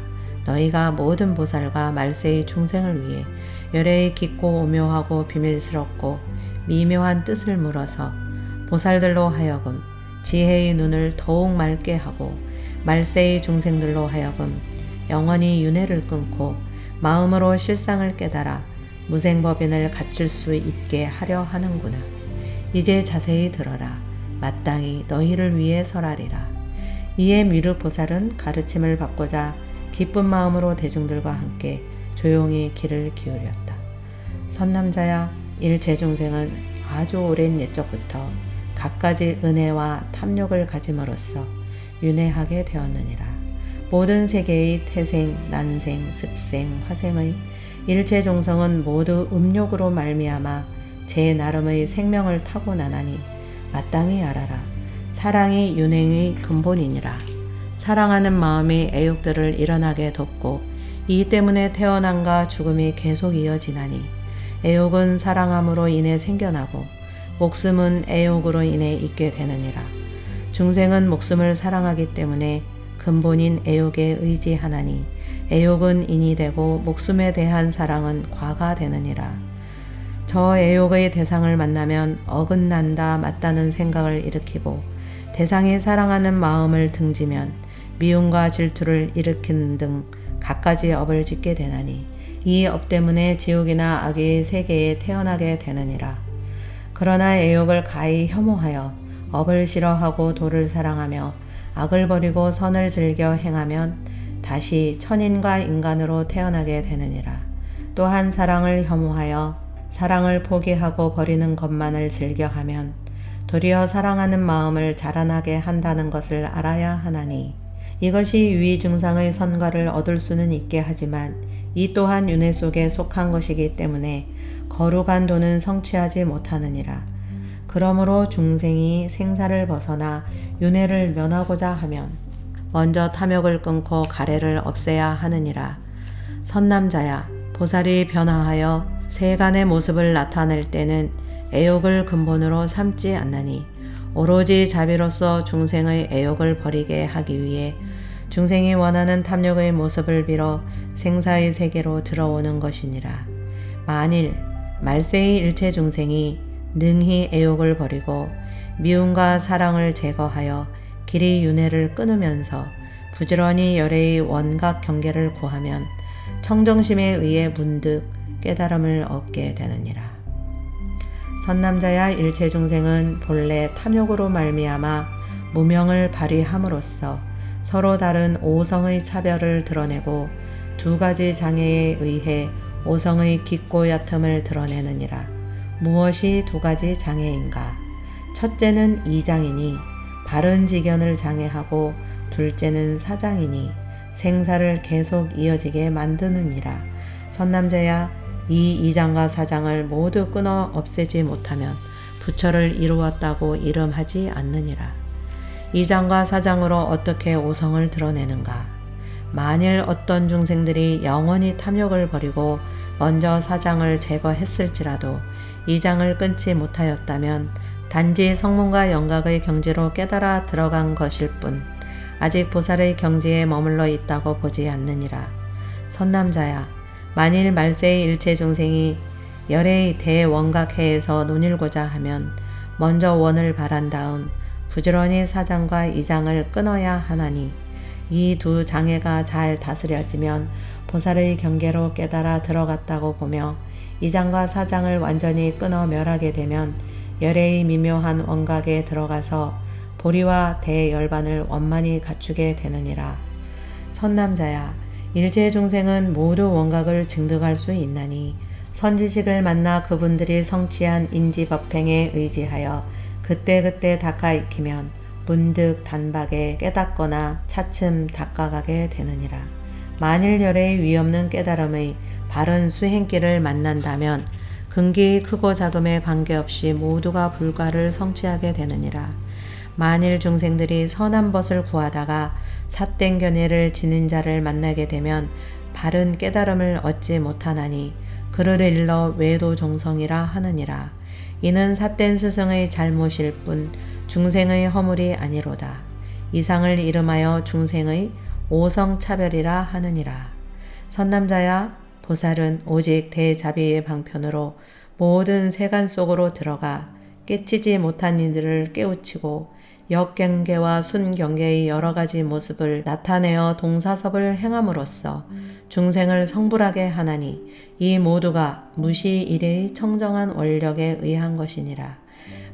너희가 모든 보살과 말세의 중생을 위해 열애의 깊고 오묘하고 비밀스럽고 미묘한 뜻을 물어서 보살들로 하여금 지혜의 눈을 더욱 맑게 하고 말세의 중생들로 하여금 영원히 윤회를 끊고 마음으로 실상을 깨달아 무생법인을 갖출 수 있게 하려 하는구나. 이제 자세히 들어라. 마땅히 너희를 위해 설하리라. 이에 미륵보살은 가르침을 받고자 기쁜 마음으로 대중들과 함께 조용히 귀를 기울였다. 선남자야, 일체중생은 아주 오랜 옛적부터 갖가지 은혜와 탐욕을 가짐으로써 윤회하게 되었느니라. 모든 세계의 태생, 난생, 습생, 화생의 일체종성은 모두 음욕으로 말미암아 제 나름의 생명을 타고나나니 마땅히 알아라. 사랑이 윤회의 근본이니라. 사랑하는 마음이 애욕들을 일어나게 돕고 이 때문에 태어남과 죽음이 계속 이어지나니 애욕은 사랑함으로 인해 생겨나고 목숨은 애욕으로 인해 있게 되느니라. 중생은 목숨을 사랑하기 때문에 근본인 애욕에 의지하나니 애욕은 인이 되고 목숨에 대한 사랑은 과가 되느니라. 저 애욕의 대상을 만나면 어긋난다 맞다는 생각을 일으키고 대상이 사랑하는 마음을 등지면 미움과 질투를 일으키는 등 갖가지 업을 짓게 되나니 이 업 때문에 지옥이나 악의 세계에 태어나게 되느니라. 그러나 애욕을 가히 혐오하여 업을 싫어하고 도를 사랑하며 악을 버리고 선을 즐겨 행하면 다시 천인과 인간으로 태어나게 되느니라. 또한 사랑을 혐오하여 사랑을 포기하고 버리는 것만을 즐겨하면 도리어 사랑하는 마음을 자라나게 한다는 것을 알아야 하나니 이것이 유의증상의 선과를 얻을 수는 있게 하지만 이 또한 윤회 속에 속한 것이기 때문에 거룩한 도는 성취하지 못하느니라. 그러므로 중생이 생사를 벗어나 윤회를 면하고자 하면 먼저 탐욕을 끊고 가래를 없애야 하느니라. 선남자야, 보살이 변화하여 세간의 모습을 나타낼 때는 애욕을 근본으로 삼지 않나니 오로지 자비로서 중생의 애욕을 버리게 하기 위해 중생이 원하는 탐욕의 모습을 빌어 생사의 세계로 들어오는 것이니라. 만일 말세의 일체 중생이 능히 애욕을 버리고 미움과 사랑을 제거하여 길이 윤회를 끊으면서 부지런히 열애의 원각 경계를 구하면 청정심에 의해 문득 깨달음을 얻게 되느니라. 선남자야, 일체중생은 본래 탐욕으로 말미암아 무명을 발휘함으로써 서로 다른 오성의 차별을 드러내고 두 가지 장애에 의해 오성의 깊고 얕음을 드러내느니라. 무엇이 두 가지 장애인가? 첫째는 이장이니 바른 지견을 장애하고 둘째는 사장이니 생사를 계속 이어지게 만드느니라. 선남자야, 이 이장과 사장을 모두 끊어 없애지 못하면 부처를 이루었다고 이름하지 않느니라. 이장과 사장으로 어떻게 오성을 드러내는가? 만일 어떤 중생들이 영원히 탐욕을 버리고 먼저 사장을 제거했을지라도 이장을 끊지 못하였다면 단지 성문과 영각의 경지로 깨달아 들어간 것일 뿐 아직 보살의 경지에 머물러 있다고 보지 않느니라. 선남자야, 만일 말세의 일체 중생이 열의 대원각해에서 논일고자 하면 먼저 원을 바란 다음 부지런히 사장과 이장을 끊어야 하나니 이 두 장애가 잘 다스려지면 보살의 경계로 깨달아 들어갔다고 보며 이장과 사장을 완전히 끊어 멸하게 되면 열의 미묘한 원각에 들어가서 보리와 대열반을 원만히 갖추게 되느니라. 선남자야, 일체 중생은 모두 원각을 증득할 수 있나니 선지식을 만나 그분들이 성취한 인지법행에 의지하여 그때그때 닦아 익히면 문득 단박에 깨닫거나 차츰 닦아가게 되느니라. 만일 열의 위없는 깨달음의 바른 수행길을 만난다면 근기 크고 작음에 관계없이 모두가 불과를 성취하게 되느니라. 만일 중생들이 선한 벗을 구하다가 삿된 견해를 지닌 자를 만나게 되면 바른 깨달음을 얻지 못하나니 그를 일러 외도종성이라 하느니라. 이는 삿된 스승의 잘못일 뿐 중생의 허물이 아니로다. 이상을 이름하여 중생의 오성차별이라 하느니라. 선남자야, 보살은 오직 대자비의 방편으로 모든 세간 속으로 들어가 깨치지 못한 이들을 깨우치고 역경계와 순경계의 여러 가지 모습을 나타내어 동사섭을 행함으로써 중생을 성불하게 하나니 이 모두가 무시일의 청정한 원력에 의한 것이니라.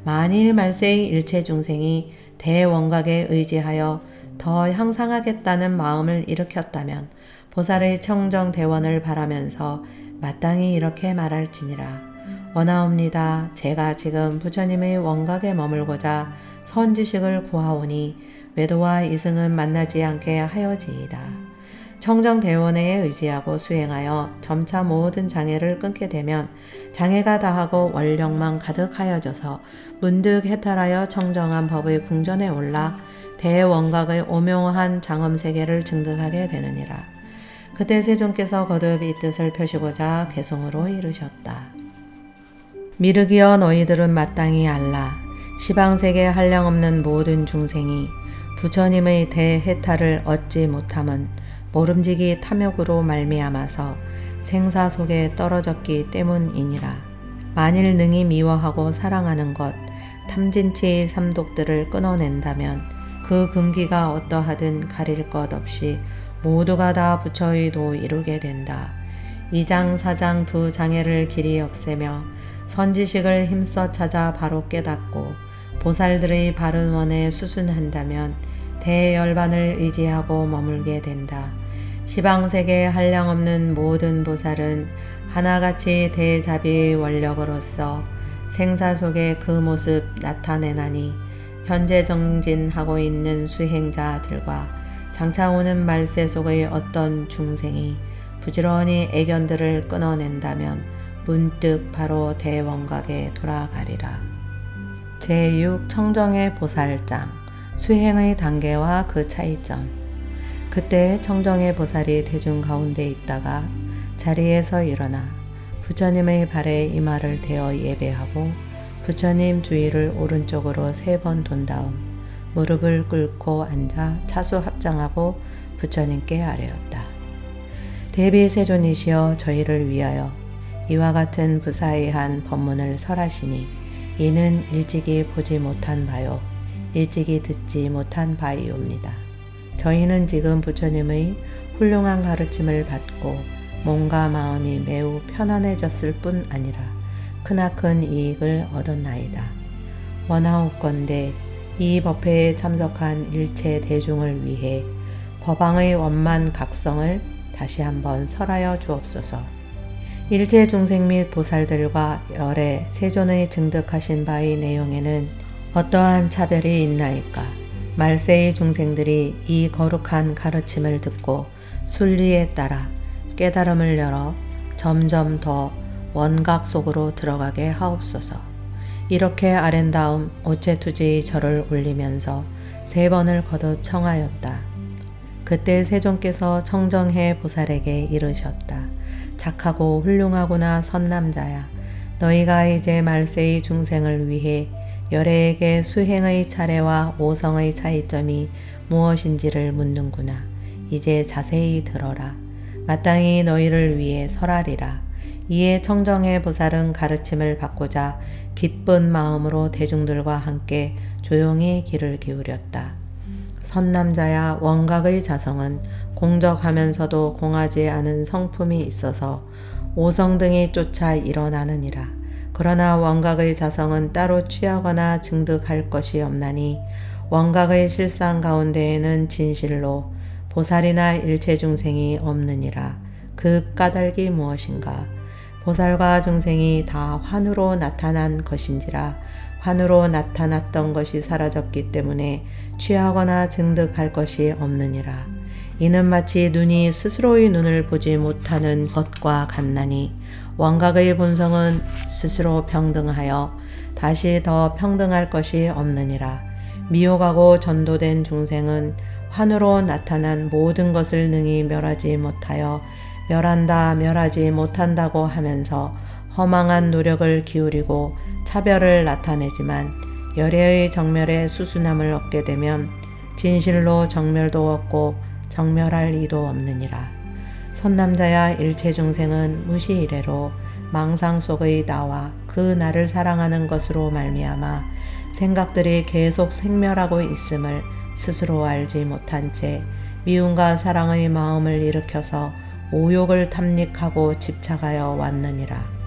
만일 말세의 일체 중생이 대원각에 의지하여 더 향상하겠다는 마음을 일으켰다면 보살의 청정대원을 바라면서 마땅히 이렇게 말할지니라. 원하옵니다. 제가 지금 부처님의 원각에 머물고자 선지식을 구하오니 외도와 이승은 만나지 않게 하여지이다. 청정대원에 의지하고 수행하여 점차 모든 장애를 끊게 되면 장애가 다하고 원력만 가득하여져서 문득 해탈하여 청정한 법의 궁전에 올라 대원각의 오묘한 장엄세계를 증득하게 되느니라. 그때 세존께서 거듭 이 뜻을 펴시고자 개송으로 이르셨다. 미르기여, 너희들은 마땅히 알라. 시방세계 한량없는 모든 중생이 부처님의 대해탈을 얻지 못함은 모름지기 탐욕으로 말미암아서 생사 속에 떨어졌기 때문이니라. 만일 능히 미워하고 사랑하는 것, 탐진치의 삼독들을 끊어낸다면 그 근기가 어떠하든 가릴 것 없이 모두가 다 부처의 도 이루게 된다. 이장 사장 두 장애를 길이 없애며 선지식을 힘써 찾아 바로 깨닫고 보살들의 바른 원에 수순한다면 대열반을 의지하고 머물게 된다. 시방세계에 한량없는 모든 보살은 하나같이 대자비의 원력으로서 생사 속에 그 모습 나타내나니 현재 정진하고 있는 수행자들과 장차 오는 말세 속의 어떤 중생이 부지런히 애견들을 끊어낸다면 문득 바로 대원각에 돌아가리라. 제6 청정의 보살장, 수행의 단계와 그 차이점. 그때 청정의 보살이 대중 가운데 있다가 자리에서 일어나 부처님의 발에 이마를 대어 예배하고 부처님 주위를 오른쪽으로 3번 돈 다음 무릎을 꿇고 앉아 차수 합장하고 부처님께 아뢰었다. 대비 세존이시여, 저희를 위하여 이와 같은 부사의한 법문을 설하시니 이는 일찍이 보지 못한 바요, 일찍이 듣지 못한 바이옵니다. 저희는 지금 부처님의 훌륭한 가르침을 받고 몸과 마음이 매우 편안해졌을 뿐 아니라 크나큰 이익을 얻었나이다. 원하옵건대 이 법회에 참석한 일체 대중을 위해 법왕의 원만 각성을 다시 한번 설하여 주옵소서. 일체 중생 및 보살들과 열의 세존의 증득하신 바의 내용에는 어떠한 차별이 있나이까? 말세의 중생들이 이 거룩한 가르침을 듣고 순리에 따라 깨달음을 열어 점점 더 원각 속으로 들어가게 하옵소서. 이렇게 아랜다움 오체투지의 절을 올리면서 3번을 거듭 청하였다. 그때 세존께서 청정해 보살에게 이르셨다. 착하고 훌륭하구나 선남자야. 너희가 이제 말세의 중생을 위해 열애에게 수행의 차례와 오성의 차이점이 무엇인지를 묻는구나. 이제 자세히 들어라. 마땅히 너희를 위해 설하리라. 이에 청정해 보살은 가르침을 받고자 기쁜 마음으로 대중들과 함께 조용히 귀를 기울였다. 선남자야, 원각의 자성은 공적하면서도 공하지 않은 성품이 있어서 오성 등이 쫓아 일어나느니라. 그러나 원각의 자성은 따로 취하거나 증득할 것이 없나니 원각의 실상 가운데에는 진실로 보살이나 일체 중생이 없느니라. 그 까닭이 무엇인가? 보살과 중생이 다 환으로 나타난 것인지라. 환으로 나타났던 것이 사라졌기 때문에 취하거나 증득할 것이 없느니라. 이는 마치 눈이 스스로의 눈을 보지 못하는 것과 같나니 원각의 본성은 스스로 평등하여 다시 더 평등할 것이 없느니라. 미혹하고 전도된 중생은 환으로 나타난 모든 것을 능히 멸하지 못하여 멸한다 멸하지 못한다고 하면서 허망한 노력을 기울이고 차별을 나타내지만 열애의 정멸에 수순함을 얻게 되면 진실로 정멸도 없고 정멸할 이도 없느니라. 선남자야, 일체 중생은 무시 이래로 망상 속의 나와 그 나를 사랑하는 것으로 말미암아 생각들이 계속 생멸하고 있음을 스스로 알지 못한 채 미움과 사랑의 마음을 일으켜서 오욕을 탐닉하고 집착하여 왔느니라.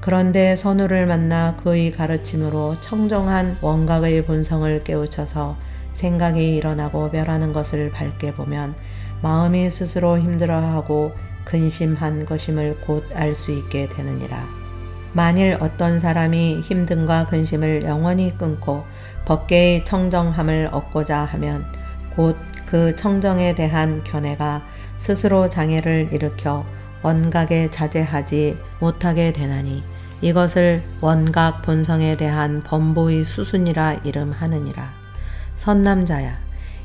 그런데 선우를 만나 그의 가르침으로 청정한 원각의 본성을 깨우쳐서 생각이 일어나고 멸하는 것을 밝게 보면 마음이 스스로 힘들어하고 근심한 것임을 곧 알 수 있게 되느니라. 만일 어떤 사람이 힘듦과 근심을 영원히 끊고 법계의 청정함을 얻고자 하면 곧 그 청정에 대한 견해가 스스로 장애를 일으켜 원각에 자제하지 못하게 되나니 이것을 원각 본성에 대한 범보의 수순이라 이름하느니라. 선남자야,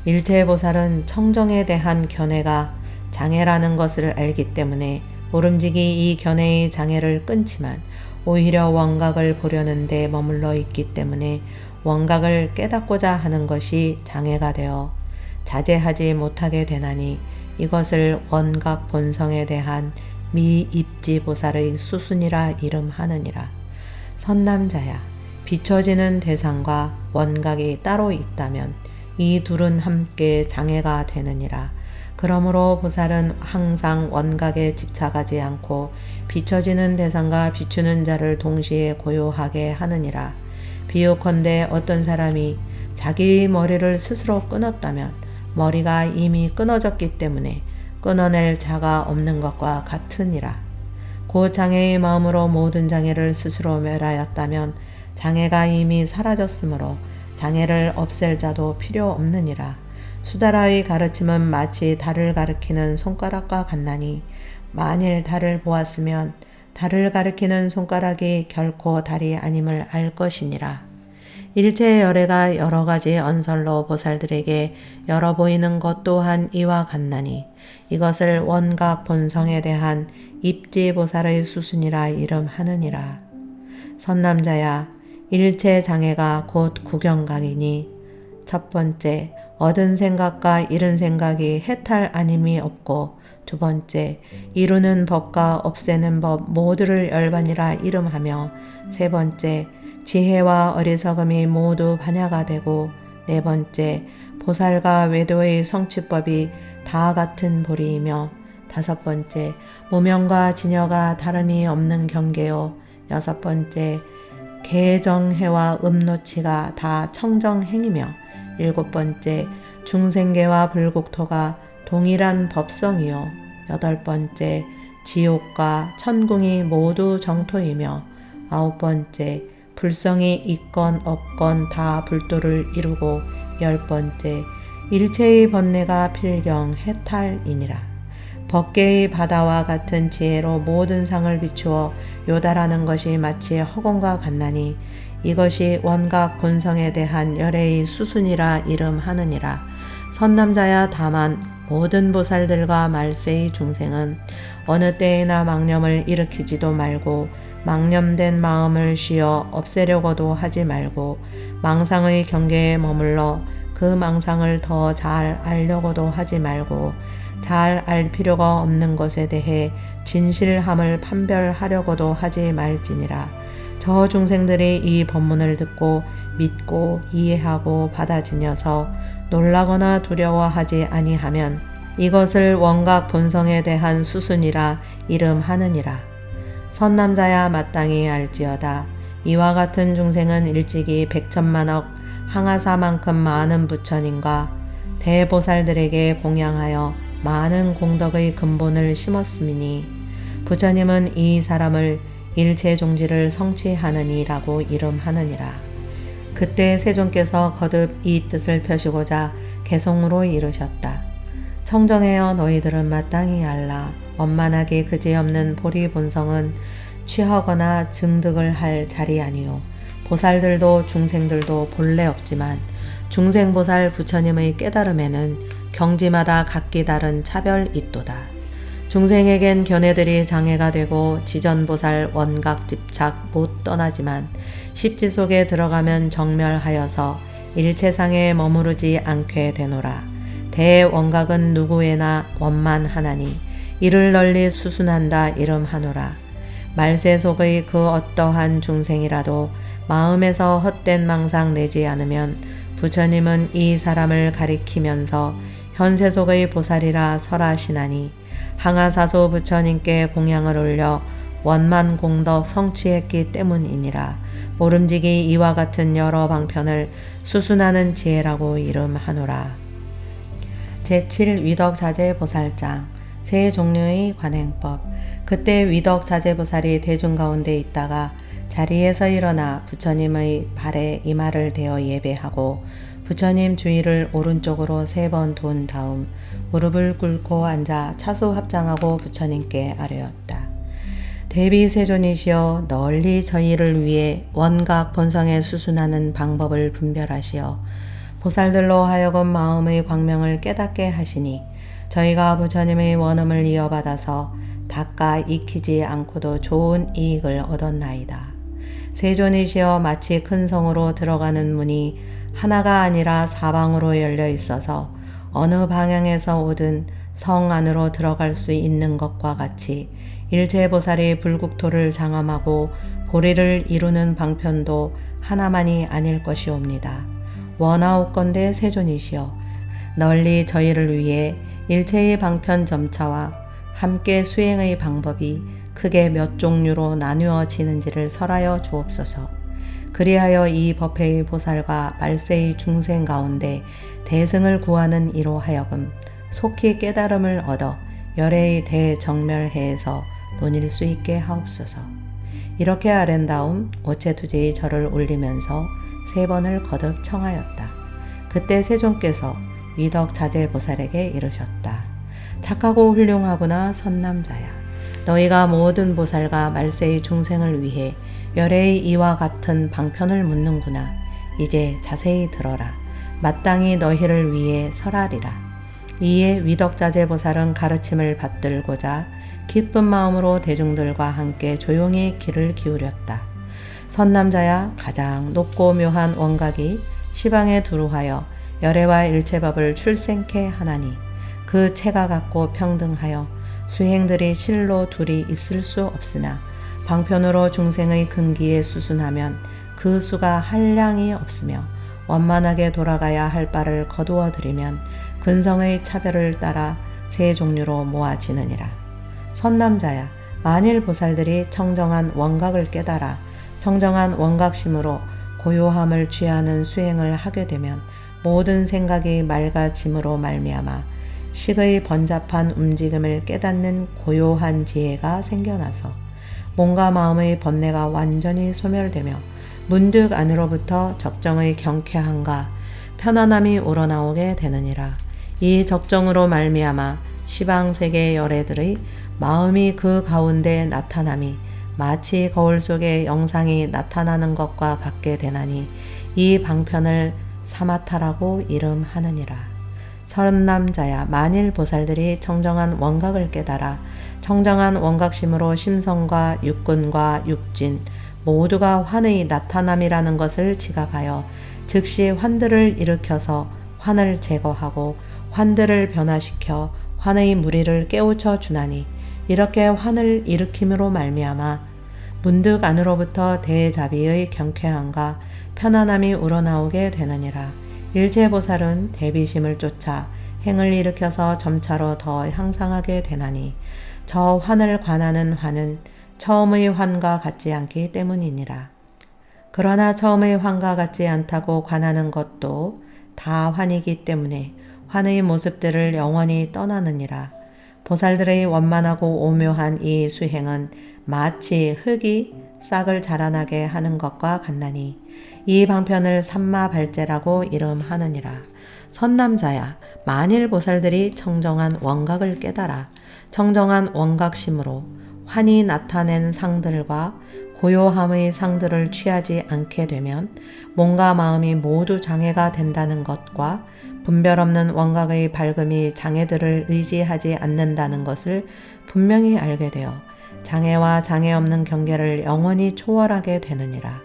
일체보살은 청정에 대한 견해가 장애라는 것을 알기 때문에 모름지기 이 견해의 장애를 끊지만 오히려 원각을 보려는 데 머물러 있기 때문에 원각을 깨닫고자 하는 것이 장애가 되어 자제하지 못하게 되나니 이것을 원각 본성에 대한 미입지보살의 수순이라 이름하느니라. 선남자야, 비춰지는 대상과 원각이 따로 있다면 이 둘은 함께 장애가 되느니라. 그러므로 보살은 항상 원각에 집착하지 않고 비춰지는 대상과 비추는 자를 동시에 고요하게 하느니라. 비유컨대 어떤 사람이 자기의 머리를 스스로 끊었다면 머리가 이미 끊어졌기 때문에 끊어낼 자가 없는 것과 같으니라. 그 장애의 마음으로 모든 장애를 스스로 멸하였다면 장애가 이미 사라졌으므로 장애를 없앨 자도 필요 없느니라. 수다라의 가르침은 마치 달을 가리키는 손가락과 같나니 만일 달을 보았으면 달을 가리키는 손가락이 결코 달이 아님을 알 것이니라. 일체의 열애가 여러 가지 언설로 보살들에게 열어 보이는 것 또한 이와 같나니 이것을 원각 본성에 대한 입지보살의 수순이라 이름하느니라. 선남자야, 일체 장애가 곧 구경각이니 첫 번째, 얻은 생각과 잃은 생각이 해탈 아님이 없고 두 번째, 이루는 법과 없애는 법 모두를 열반이라 이름하며 세 번째, 지혜와 어리석음이 모두 반야가 되고 네 번째, 보살과 외도의 성취법이 다 같은 보리이며 다섯 번째, 무명과 진여가 다름이 없는 경계요 여섯 번째, 개정해와 음노치가 다 청정행이며 일곱 번째, 중생계와 불국토가 동일한 법성이요. 8번째, 지옥과 천궁이 모두 정토이며 9번째, 불성이 있건 없건 다 불도를 이루고 10번째, 일체의 번뇌가 필경 해탈이니라. 법계의 바다와 같은 지혜로 모든 상을 비추어 요달하는 것이 마치 허공과 같나니 이것이 원각 본성에 대한 열애의 수순이라 이름하느니라. 선남자야, 다만 모든 보살들과 말세의 중생은 어느 때에나 망념을 일으키지도 말고 망념된 마음을 쉬어 없애려고도 하지 말고 망상의 경계에 머물러 그 망상을 더 잘 알려고도 하지 말고 잘 알 필요가 없는 것에 대해 진실함을 판별하려고도 하지 말지니라. 저 중생들이 이 법문을 듣고 믿고 이해하고 받아지녀서 놀라거나 두려워하지 아니하면 이것을 원각 본성에 대한 수순이라 이름하느니라. 선남자야, 마땅히 알지어다. 이와 같은 중생은 일찍이 백천만억 항아사만큼 많은 부처님과 대보살들에게 공양하여 많은 공덕의 근본을 심었음이니 부처님은 이 사람을 일체종지를 성취하느니라고 이름하느니라. 그때 세존께서 거듭 이 뜻을 펴시고자 개송으로 이르셨다. 청정하여 너희들은 마땅히 알라. 원만하게 그지없는 보리본성은 취하거나 증득을 할 자리 아니요. 보살들도 중생들도 본래 없지만 중생보살 부처님의 깨달음에는 경지마다 각기 다른 차별 있도다. 중생에겐 견해들이 장애가 되고 지전보살 원각 집착 못 떠나지만 십지 속에 들어가면 정멸하여서 일체상에 머무르지 않게 되노라. 대원각은 누구에나 원만하나니 이를 널리 수순한다 이름하노라. 말세 속의 그 어떠한 중생이라도 마음에서 헛된 망상 내지 않으면 부처님은 이 사람을 가리키면서 현세 속의 보살이라 설하시나니 항아사소 부처님께 공양을 올려 원만 공덕 성취했기 때문이니라. 모름지기 이와 같은 여러 방편을 수순하는 지혜라고 이름하노라. 제7 위덕자재보살장 세 종류의 관행법. 그때 위덕자재보살이 대중 가운데 있다가 자리에서 일어나 부처님의 발에 이마를 대어 예배하고 부처님 주위를 오른쪽으로 3번 돈 다음 무릎을 꿇고 앉아 차수 합장하고 부처님께 아뢰었다. 대비 세존이시여, 널리 저희를 위해 원각 본성에 수순하는 방법을 분별하시어 보살들로 하여금 마음의 광명을 깨닫게 하시니 저희가 부처님의 원음을 이어받아서 닦아 익히지 않고도 좋은 이익을 얻었나이다. 세존이시여, 마치 큰 성으로 들어가는 문이 하나가 아니라 사방으로 열려 있어서 어느 방향에서 오든 성 안으로 들어갈 수 있는 것과 같이 일체보살이 불국토를 장엄하고 보리를 이루는 방편도 하나만이 아닐 것이옵니다. 원하옵건대 세존이시여, 널리 저희를 위해 일체의 방편 점차와 함께 수행의 방법이 크게 몇 종류로 나누어지는지를 설하여 주옵소서. 그리하여 이 법회의 보살과 말세의 중생 가운데 대승을 구하는 이로 하여금 속히 깨달음을 얻어 열애의 대정멸해에서 논일 수 있게 하옵소서. 이렇게 아랜 다음 오체투제의 절을 올리면서 3번을 거듭 청하였다. 그때 세존께서 위덕자재보살에게 이르셨다. 착하고 훌륭하구나 선남자야. 너희가 모든 보살과 말세의 중생을 위해 열애의 이와 같은 방편을 묻는구나. 이제 자세히 들어라. 마땅히 너희를 위해 설하리라. 이에 위덕자재보살은 가르침을 받들고자 기쁜 마음으로 대중들과 함께 조용히 귀를 기울였다. 선남자야, 가장 높고 묘한 원각이 시방에 두루하여 열애와 일체법을 출생케 하나니 그 체가 같고 평등하여 수행들이 실로 둘이 있을 수 없으나 방편으로 중생의 근기에 수순하면 그 수가 한량이 없으며 원만하게 돌아가야 할 바를 거두어 들이면 근성의 차별을 따라 3종류로 모아지느니라. 선남자야, 만일 보살들이 청정한 원각을 깨달아 청정한 원각심으로 고요함을 취하는 수행을 하게 되면 모든 생각이 맑아짐으로 말미암아 식의 번잡한 움직임을 깨닫는 고요한 지혜가 생겨나서 몸과 마음의 번뇌가 완전히 소멸되며 문득 안으로부터 적정의 경쾌함과 편안함이 우러나오게 되느니라. 이 적정으로 말미암아 시방세계 열애들의 마음이 그 가운데 나타남이 마치 거울 속에 영상이 나타나는 것과 같게 되나니 이 방편을 사마타라고 이름하느니라. 선남자야, 만일 보살들이 청정한 원각을 깨달아 청정한 원각심으로 심성과 육근과 육진 모두가 환의 나타남이라는 것을 지각하여 즉시 환들을 일으켜서 환을 제거하고 환들을 변화시켜 환의 무리를 깨우쳐 주나니 이렇게 환을 일으킴으로 말미암아 문득 안으로부터 대자비의 경쾌함과 편안함이 우러나오게 되느니라. 일체보살은 대비심을 쫓아 행을 일으켜서 점차로 더 향상하게 되나니 저 환을 관하는 환은 처음의 환과 같지 않기 때문이니라. 그러나 처음의 환과 같지 않다고 관하는 것도 다 환이기 때문에 환의 모습들을 영원히 떠나느니라. 보살들의 원만하고 오묘한 이 수행은 마치 흙이 싹을 자라나게 하는 것과 같나니 이 방편을 삼마발제라고 이름하느니라. 선남자야, 만일 보살들이 청정한 원각을 깨달아 청정한 원각심으로 환이 나타낸 상들과 고요함의 상들을 취하지 않게 되면 몸과 마음이 모두 장애가 된다는 것과 분별 없는 원각의 밝음이 장애들을 의지하지 않는다는 것을 분명히 알게 되어 장애와 장애 없는 경계를 영원히 초월하게 되느니라.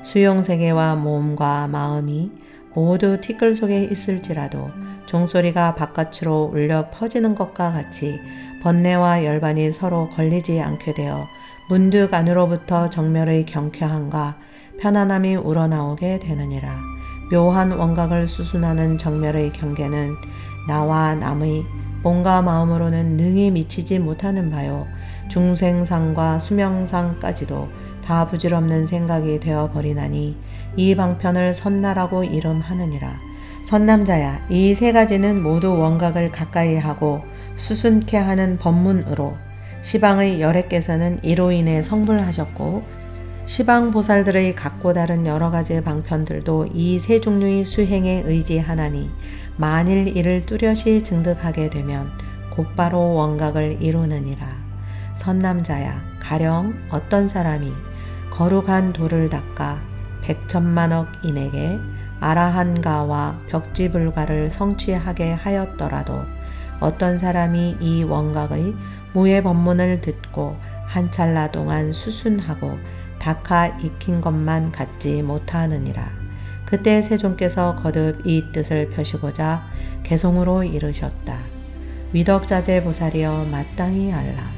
수용세계와 몸과 마음이 모두 티끌 속에 있을지라도 종소리가 바깥으로 울려 퍼지는 것과 같이 번뇌와 열반이 서로 걸리지 않게 되어 문득 안으로부터 정멸의 경쾌함과 편안함이 우러나오게 되느니라. 묘한 원각을 수순하는 정멸의 경계는 나와 남의 몸과 마음으로는 능히 미치지 못하는 바요. 중생상과 수명상까지도 다 부질없는 생각이 되어버리나니 이 방편을 선나라고 이름하느니라. 선남자야, 이 세 가지는 모두 원각을 가까이 하고 수순케 하는 법문으로 시방의 열애께서는 이로 인해 성불하셨고 시방보살들의 각고 다른 여러 가지 방편들도 이 세 종류의 수행에 의지하나니 만일 이를 뚜렷이 증득하게 되면 곧바로 원각을 이루느니라. 선남자야, 가령 어떤 사람이 거룩한 도를 닦아 백천만억 인에게 아라한가와 벽지불가를 성취하게 하였더라도 어떤 사람이 이 원각의 무예 법문을 듣고 한 찰나 동안 수순하고 닦아 익힌 것만 갖지 못하느니라. 그때 세존께서 거듭 이 뜻을 펴시고자 개송으로 이르셨다. 위덕자재 보살이여, 마땅히 알라.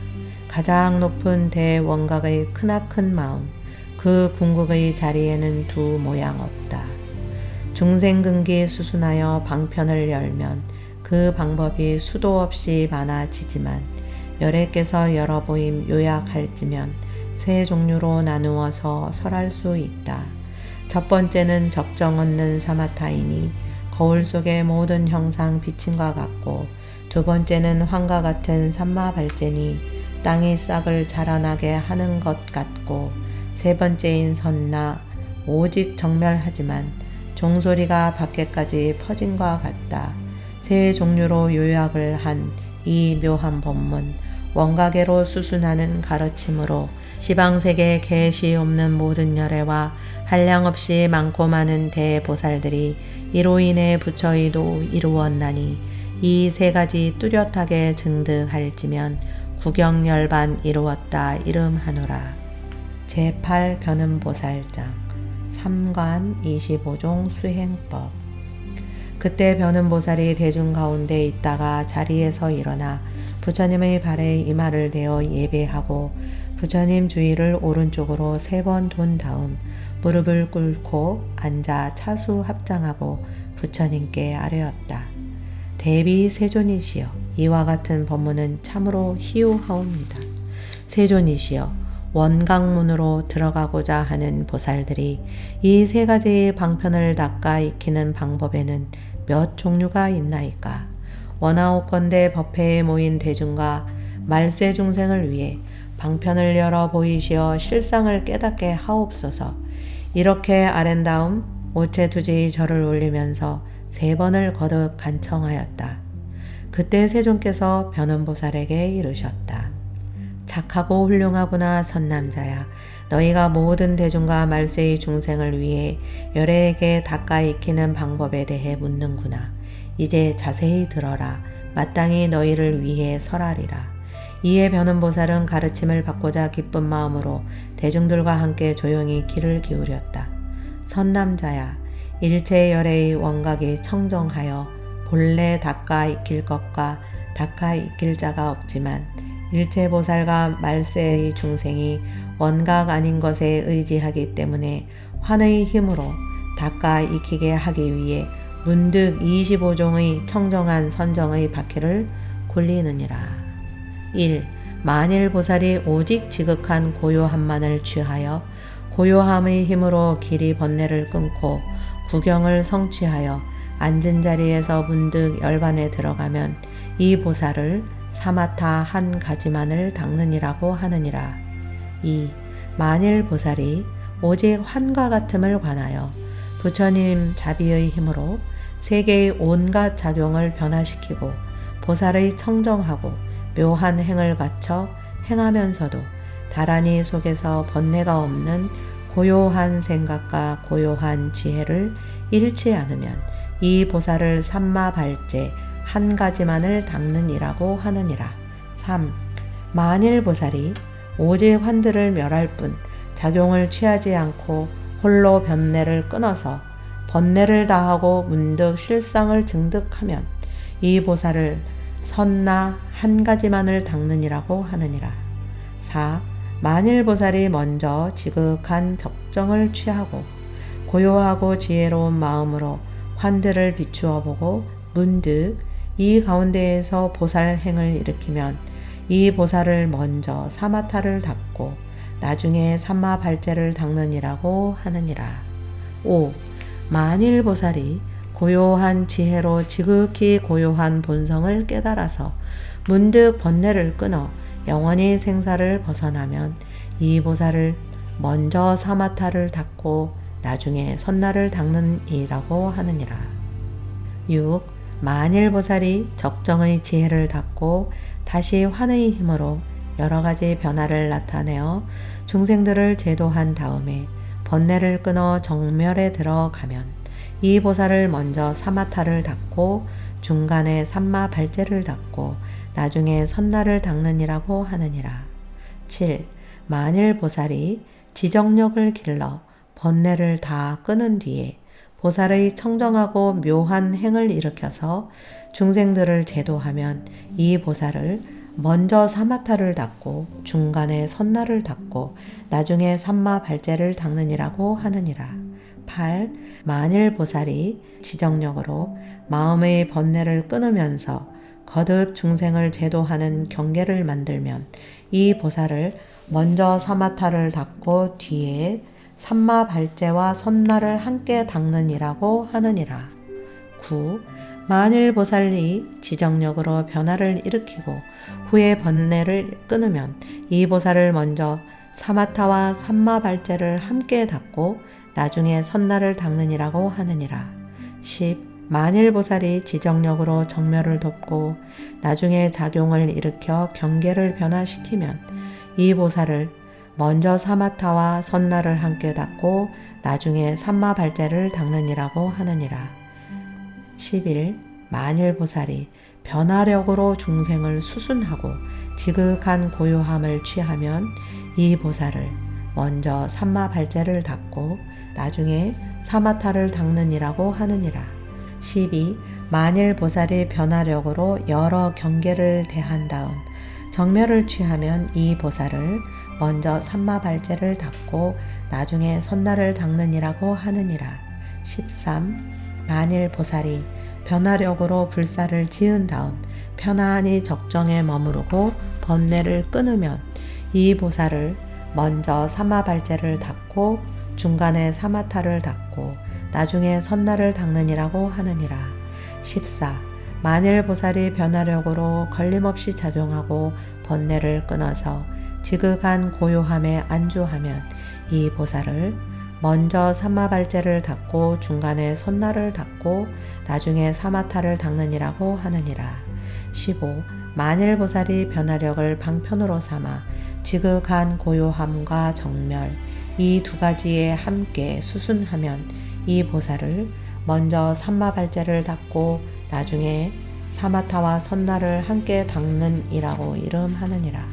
가장 높은 대원각의 크나큰 마음, 그 궁극의 자리에는 두 모양 없다. 중생근기 수순하여 방편을 열면 그 방법이 수도 없이 많아지지만 열애께서 여러 보임 요약할지면 세 종류로 나누어서 설할 수 있다. 첫 번째는 적정 얻는 사마타이니 거울 속의 모든 형상 비침과 같고, 두 번째는 환과 같은 삼마발제니 땅이 싹을 자라나게 하는 것 같고, 세 번째인 선나 오직 정멸하지만 종소리가 밖에까지 퍼진과 같다. 세 종류로 요약을 한 이 묘한 법문, 원가계로 수순하는 가르침으로 시방세계 계시 없는 모든 열애와 한량없이 많고 많은 대보살들이 이로 인해 부처의도 이루었나니 이 세 가지 뚜렷하게 증득할지면 구경열반 이루었다 이름하노라. 제8 변음보살장 3관 25종 수행법. 그때 변음보살이 대중 가운데 있다가 자리에서 일어나 부처님의 발에 이마를 대어 예배하고 부처님 주위를 오른쪽으로 3번 돈 다음 무릎을 꿇고 앉아 차수 합장하고 부처님께 아뢰었다. 대비 세존이시여, 이와 같은 법문은 참으로 희우하옵니다. 세존이시여, 원각문으로 들어가고자 하는 보살들이 이 세 가지의 방편을 닦아 익히는 방법에는 몇 종류가 있나이까? 원하옵건대 법회에 모인 대중과 말세 중생을 위해 방편을 열어 보이시어 실상을 깨닫게 하옵소서. 이렇게 아랜다움 오체투지 절을 올리면서 3번을 거듭 간청하였다. 그때 세존께서 변음보살에게 이르셨다. 착하고 훌륭하구나 선남자야. 너희가 모든 대중과 말세의 중생을 위해 열애에게 닦아 익히는 방법에 대해 묻는구나. 이제 자세히 들어라. 마땅히 너희를 위해 설하리라. 이에 변음보살은 가르침을 받고자 기쁜 마음으로 대중들과 함께 조용히 귀를 기울였다. 선남자야, 일체 열애의 원각이 청정하여 본래 닦아 익힐 것과 닦아 익힐 자가 없지만 일체 보살과 말세의 중생이 원각 아닌 것에 의지하기 때문에 환의 힘으로 닦아 익히게 하기 위해 문득 25종의 청정한 선정의 바퀴를 굴리느니라. 1. 만일 보살이 오직 지극한 고요함만을 취하여 고요함의 힘으로 길이 번뇌를 끊고 구경을 성취하여 앉은 자리에서 문득 열반에 들어가면 이 보살을 사마타 한 가지만을 닦느니라고 하느니라. 2. 만일 보살이 오직 환과 같음을 관하여 부처님 자비의 힘으로 세계의 온갖 작용을 변화시키고 보살의 청정하고 묘한 행을 갖춰 행하면서도 다라니 속에서 번뇌가 없는 고요한 생각과 고요한 지혜를 잃지 않으면 이 보살을 삼마발제 한 가지만을 닦느니라고 하느니라. 3. 만일 보살이 오직 환들을 멸할 뿐 작용을 취하지 않고 홀로 변뇌를 끊어서 번뇌를 다하고 문득 실상을 증득하면 이 보살을 선나 한 가지만을 닦느니라고 하느니라. 4. 만일 보살이 먼저 지극한 적정을 취하고 고요하고 지혜로운 마음으로 환들을 비추어 보고 문득 이 가운데에서 보살 행을 일으키면 이 보살을 먼저 사마타를 닦고 나중에 삼마발제를 닦느니라고 하느니라. 5. 만일 보살이 고요한 지혜로 지극히 고요한 본성을 깨달아서 문득 번뇌를 끊어 영원히 생사를 벗어나면 이 보살을 먼저 사마타를 닦고 나중에 선나를 닦느니라고 하느니라. 6. 만일 보살이 적정의 지혜를 닦고 다시 환의 힘으로 여러 가지 변화를 나타내어 중생들을 제도한 다음에 번뇌를 끊어 정멸에 들어가면 이 보살을 먼저 사마타를 닦고 중간에 삼마발제를 닦고 나중에 선나를 닦느니라고 하느니라. 7. 만일 보살이 지정력을 길러 번뇌를 다 끊은 뒤에 보살의 청정하고 묘한 행을 일으켜서 중생들을 제도하면 이 보살을 먼저 사마타를 닦고 중간에 선나를 닦고 나중에 삼마발제를 닦느니라고 하느니라. 8. 만일 보살이 지정력으로 마음의 번뇌를 끊으면서 거듭 중생을 제도하는 경계를 만들면 이 보살을 먼저 사마타를 닦고 뒤에 삼마발제와 선나를 함께 닦느니라고 하느니라. 9. 만일 보살이 지정력으로 변화를 일으키고 후에 번뇌를 끊으면 이 보살을 먼저 사마타와 삼마발제를 함께 닦고 나중에 선나를 닦느니라고 하느니라. 10. 만일 보살이 지정력으로 정멸을 돕고 나중에 작용을 일으켜 경계를 변화시키면 이 보살을 먼저 사마타와 선나를 함께 닦고 나중에 삼마발제를 닦느니라고 하느니라. 11. 만일 보살이 변화력으로 중생을 수순하고 지극한 고요함을 취하면 이 보살을 먼저 삼마발제를 닦고 나중에 사마타를 닦느니라고 하느니라. 12. 만일 보살이 변화력으로 여러 경계를 대한 다음 정멸을 취하면 이 보살을 먼저 삼마발제를 닦고 나중에 선나를 닦느니라고 하느니라. 13. 만일 보살이 변화력으로 불사를 지은 다음 편안히 적정에 머무르고 번뇌를 끊으면 이 보살을 먼저 삼마발제를 닦고 중간에 사마타를 닦고 나중에 선나를 닦느니라고 하느니라. 14. 만일 보살이 변화력으로 걸림없이 작용하고 번뇌를 끊어서 지극한 고요함에 안주하면 이 보살을 먼저 삼마발제를 닦고 중간에 선나를 닦고 나중에 사마타를 닦느니라고 하느니라. 15. 만일 보살이 변화력을 방편으로 삼아 지극한 고요함과 정멸 이 두 가지에 함께 수순하면 이 보살을 먼저 삼마발제를 닦고 나중에 사마타와 선나를 함께 닦는이라고 이름하느니라.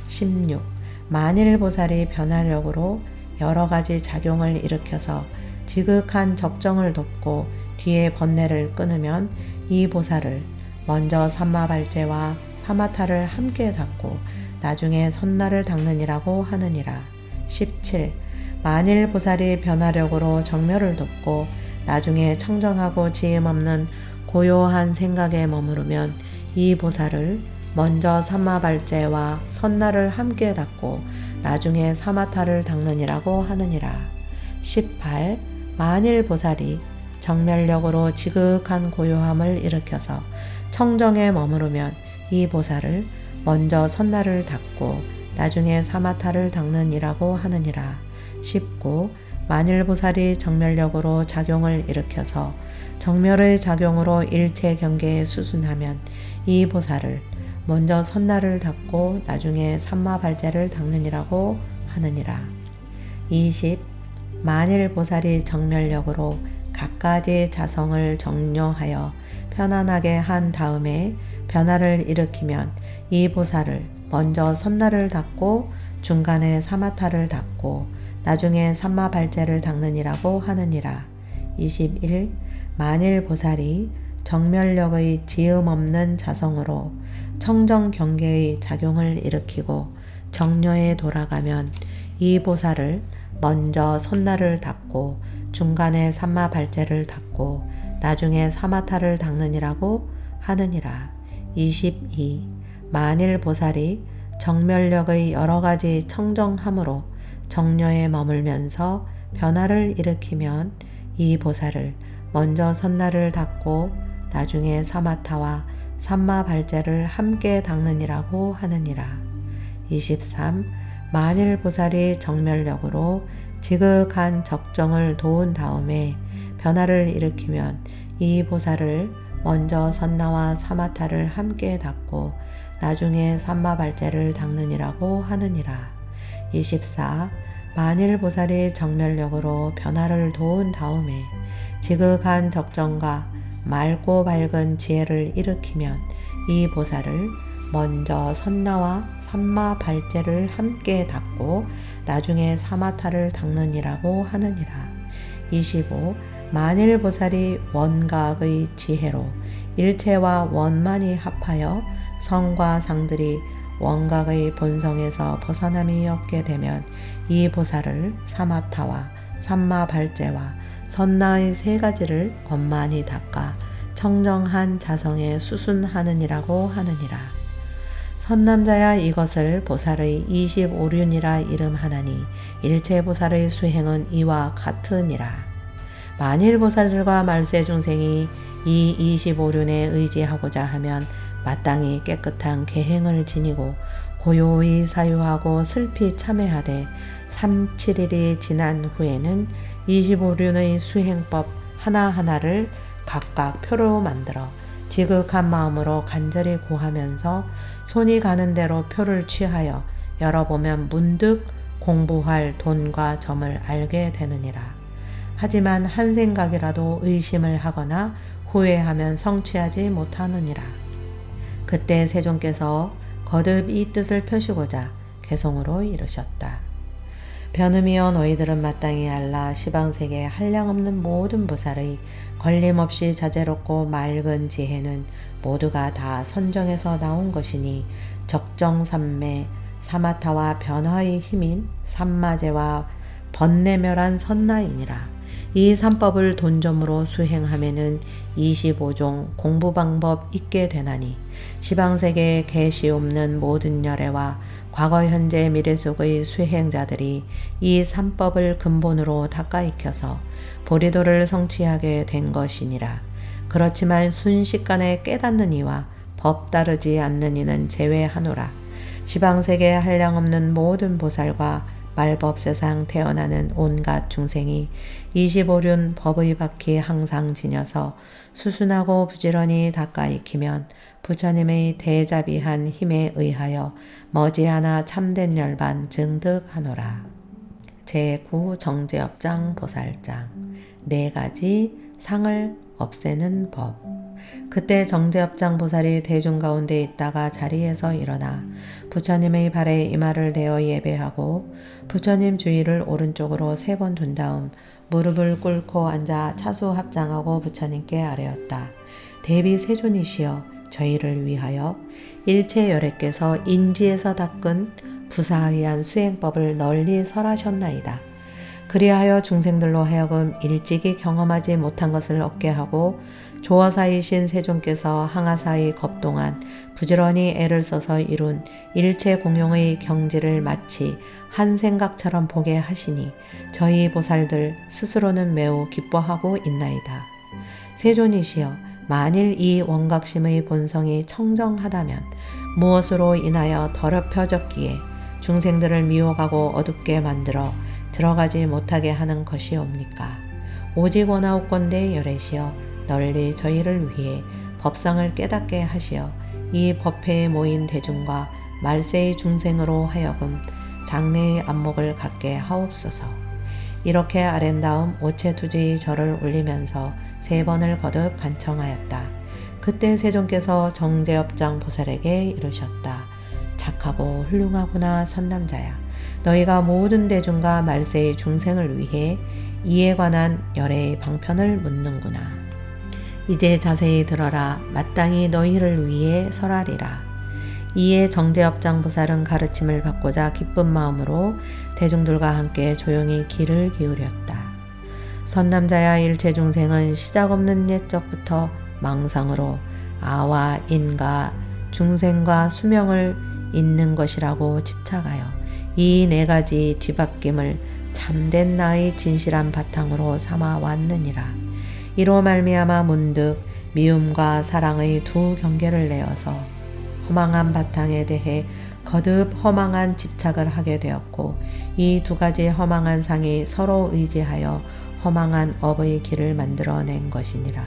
16. 만일 보살이 변화력으로 여러 가지 작용을 일으켜서 지극한 적정을 돕고 뒤에 번뇌를 끊으면 이 보살을 먼저 삼마발제와 사마타를 함께 닦고 나중에 선나를 닦느니라고 하느니라. 17. 만일 보살이 변화력으로 정멸을 돕고 나중에 청정하고 지음 없는 고요한 생각에 머무르면 이 보살을 먼저 삼마발제와 선나를 함께 닦고 나중에 사마타를 닦느니라고 하느니라. 18. 만일 보살이 정멸력으로 지극한 고요함을 일으켜서 청정에 머무르면 이 보살을 먼저 선나를 닦고 나중에 사마타를 닦느니라고 하느니라. 19. 만일 보살이 정멸력으로 작용을 일으켜서 정멸의 작용으로 일체 경계에 수순하면 이 보살을 먼저 선나를 닦고 나중에 삼마발제를 닦느니라고 하느니라. 20. 만일 보살이 정멸력으로 갖가지 자성을 정료하여 편안하게 한 다음에 변화를 일으키면 이 보살을 먼저 선나를 닦고 중간에 사마타를 닦고 나중에 삼마발제를 닦느니라고 하느니라. 21. 만일 보살이 정멸력의 지음 없는 자성으로 청정 경계의 작용을 일으키고 정료에 돌아가면 이 보살을 먼저 선나를 닦고 중간에 삼마발제를 닦고 나중에 사마타를 닦느니라고 하느니라. 22. 만일 보살이 정멸력의 여러 가지 청정함으로 정료에 머물면서 변화를 일으키면 이 보살을 먼저 선나를 닦고 나중에 사마타와 삼마발제를 함께 닦느니라고 하느니라. 23. 만일 보살이 정멸력으로 지극한 적정을 도운 다음에 변화를 일으키면 이 보살을 먼저 선나와 사마타를 함께 닦고 나중에 삼마발제를 닦느니라고 하느니라. 24. 만일 보살이 정멸력으로 변화를 도운 다음에 지극한 적정과 맑고 밝은 지혜를 일으키면 이 보살을 먼저 선나와 삼마발제를 함께 닦고 나중에 사마타를 닦느니라고 하느니라. 25. 만일 보살이 원각의 지혜로 일체와 원만이 합하여 성과 상들이 원각의 본성에서 벗어남이 없게 되면 이 보살을 사마타와 삼마발제와 선나의 세 가지를 원만히 닦아 청정한 자성에 수순하느니라고 하느니라. 선남자야 이것을 보살의 25륜이라 이름하나니 일체 보살의 수행은 이와 같으니라. 만일 보살들과 말세 중생이 이 25륜에 의지하고자 하면 마땅히 깨끗한 계행을 지니고 고요히 사유하고 슬피 참회하되 3-7일이 지난 후에는 25륜의 수행법 하나하나를 각각 표로 만들어 지극한 마음으로 간절히 구하면서 손이 가는 대로 표를 취하여 열어보면 문득 공부할 돈과 점을 알게 되느니라. 하지만 한 생각이라도 의심을 하거나 후회하면 성취하지 못하느니라. 그때 세존께서 거듭 이 뜻을 펴시고자 개성으로 이르셨다. 변음이여 너희들은 마땅히 알라. 시방세계 한량없는 모든 보살의 걸림없이 자제롭고 맑은 지혜는 모두가 다 선정에서 나온 것이니 적정삼매 사마타와 변화의 힘인 삼마제와 번뇌멸한 선나이니라. 이 삼법을 돈점으로 수행하면은 25종 공부 방법 있게 되나니 시방세계에 계시 없는 모든 열애와 과거 현재 미래 속의 수행자들이 이 삼법을 근본으로 닦아 익혀서 보리도를 성취하게 된 것이니라. 그렇지만 순식간에 깨닫는 이와 법 따르지 않는 이는 제외하노라. 시방세계에 한량없는 모든 보살과 말법 세상 태어나는 온갖 중생이 25륜 법의 바퀴 항상 지녀서 수순하고 부지런히 닦아 익히면 부처님의 대자비한 힘에 의하여 머지않아 참된 열반 증득하노라. 제9정제업장 보살장 4가지 상을 없애는 법. 그때 정제업장 보살이 대중 가운데 있다가 자리에서 일어나 부처님의 발에 이마를 대어 예배하고 부처님 주위를 오른쪽으로 3번 둔 다음 무릎을 꿇고 앉아 차수 합장하고 부처님께 아뢰었다. 대비 세존이시여, 저희를 위하여 일체 열애께서 인지에서 닦은 부사의한 수행법을 널리 설하셨나이다. 그리하여 중생들로 하여금 일찍이 경험하지 못한 것을 얻게 하고 조어사이신 세존께서 항아사의 겁동안 부지런히 애를 써서 이룬 일체 공용의 경지를 마치 한 생각처럼 보게 하시니 저희 보살들 스스로는 매우 기뻐하고 있나이다. 세존이시여, 만일 이 원각심의 본성이 청정하다면 무엇으로 인하여 더럽혀졌기에 중생들을 미혹하고 어둡게 만들어 들어가지 못하게 하는 것이옵니까? 오직 원하옵건대 열애시여, 널리 저희를 위해 법상을 깨닫게 하시어 이 법회에 모인 대중과 말세의 중생으로 하여금 장래의 안목을 갖게 하옵소서. 이렇게 아랜 다음 오체투지의 절을 올리면서 3번을 거듭 간청하였다. 그때 세존께서 정제업장 보살에게 이르셨다. 착하고 훌륭하구나 선남자야. 너희가 모든 대중과 말세의 중생을 위해 이에 관한 열애의 방편을 묻는구나. 이제 자세히 들어라. 마땅히 너희를 위해 설하리라. 이에 정제업장 보살은 가르침을 받고자 기쁜 마음으로 대중들과 함께 조용히 귀를 기울였다. 선남자야, 일체 중생은 시작 없는 옛적부터 망상으로 아와 인과 중생과 수명을 잇는 것이라고 집착하여 이 4가지 뒤바뀜을 참된 나의 진실한 바탕으로 삼아 왔느니라. 이로 말미암아 문득 미움과 사랑의 두 경계를 내어서 허망한 바탕에 대해 거듭 허망한 집착을 하게 되었고, 이 2가지 허망한 상이 서로 의지하여 허망한 업의 길을 만들어낸 것이니라.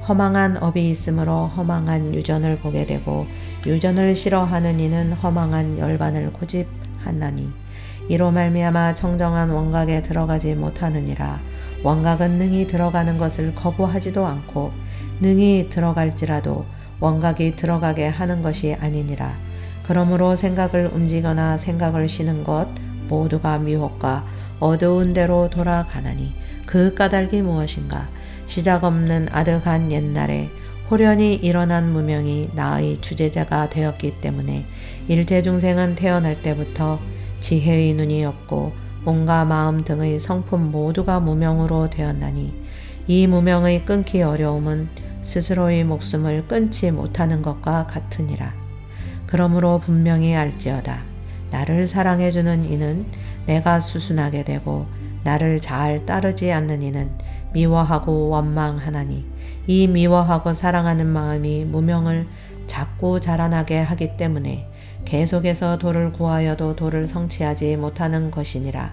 허망한 업이 있으므로 허망한 유전을 보게 되고, 유전을 싫어하는 이는 허망한 열반을 고집하나니, 이로 말미암아 청정한 원각에 들어가지 못하느니라. 원각은 능히 들어가는 것을 거부하지도 않고 능히 들어갈지라도 원각이 들어가게 하는 것이 아니니라. 그러므로 생각을 움직이거나 생각을 쉬는 것 모두가 미혹과 어두운 데로 돌아가나니 그 까닭이 무엇인가? 시작 없는 아득한 옛날에 호련히 일어난 무명이 나의 주제자가 되었기 때문에 일체 중생은 태어날 때부터 지혜의 눈이 없고 몸과 마음 등의 성품 모두가 무명으로 되었나니, 이 무명의 끊기 어려움은 스스로의 목숨을 끊지 못하는 것과 같으니라. 그러므로 분명히 알지어다. 나를 사랑해주는 이는 내가 수순하게 되고, 나를 잘 따르지 않는 이는 미워하고 원망하나니, 이 미워하고 사랑하는 마음이 무명을 자꾸 자라나게 하기 때문에 계속해서 도를 구하여도 도를 성취하지 못하는 것이니라.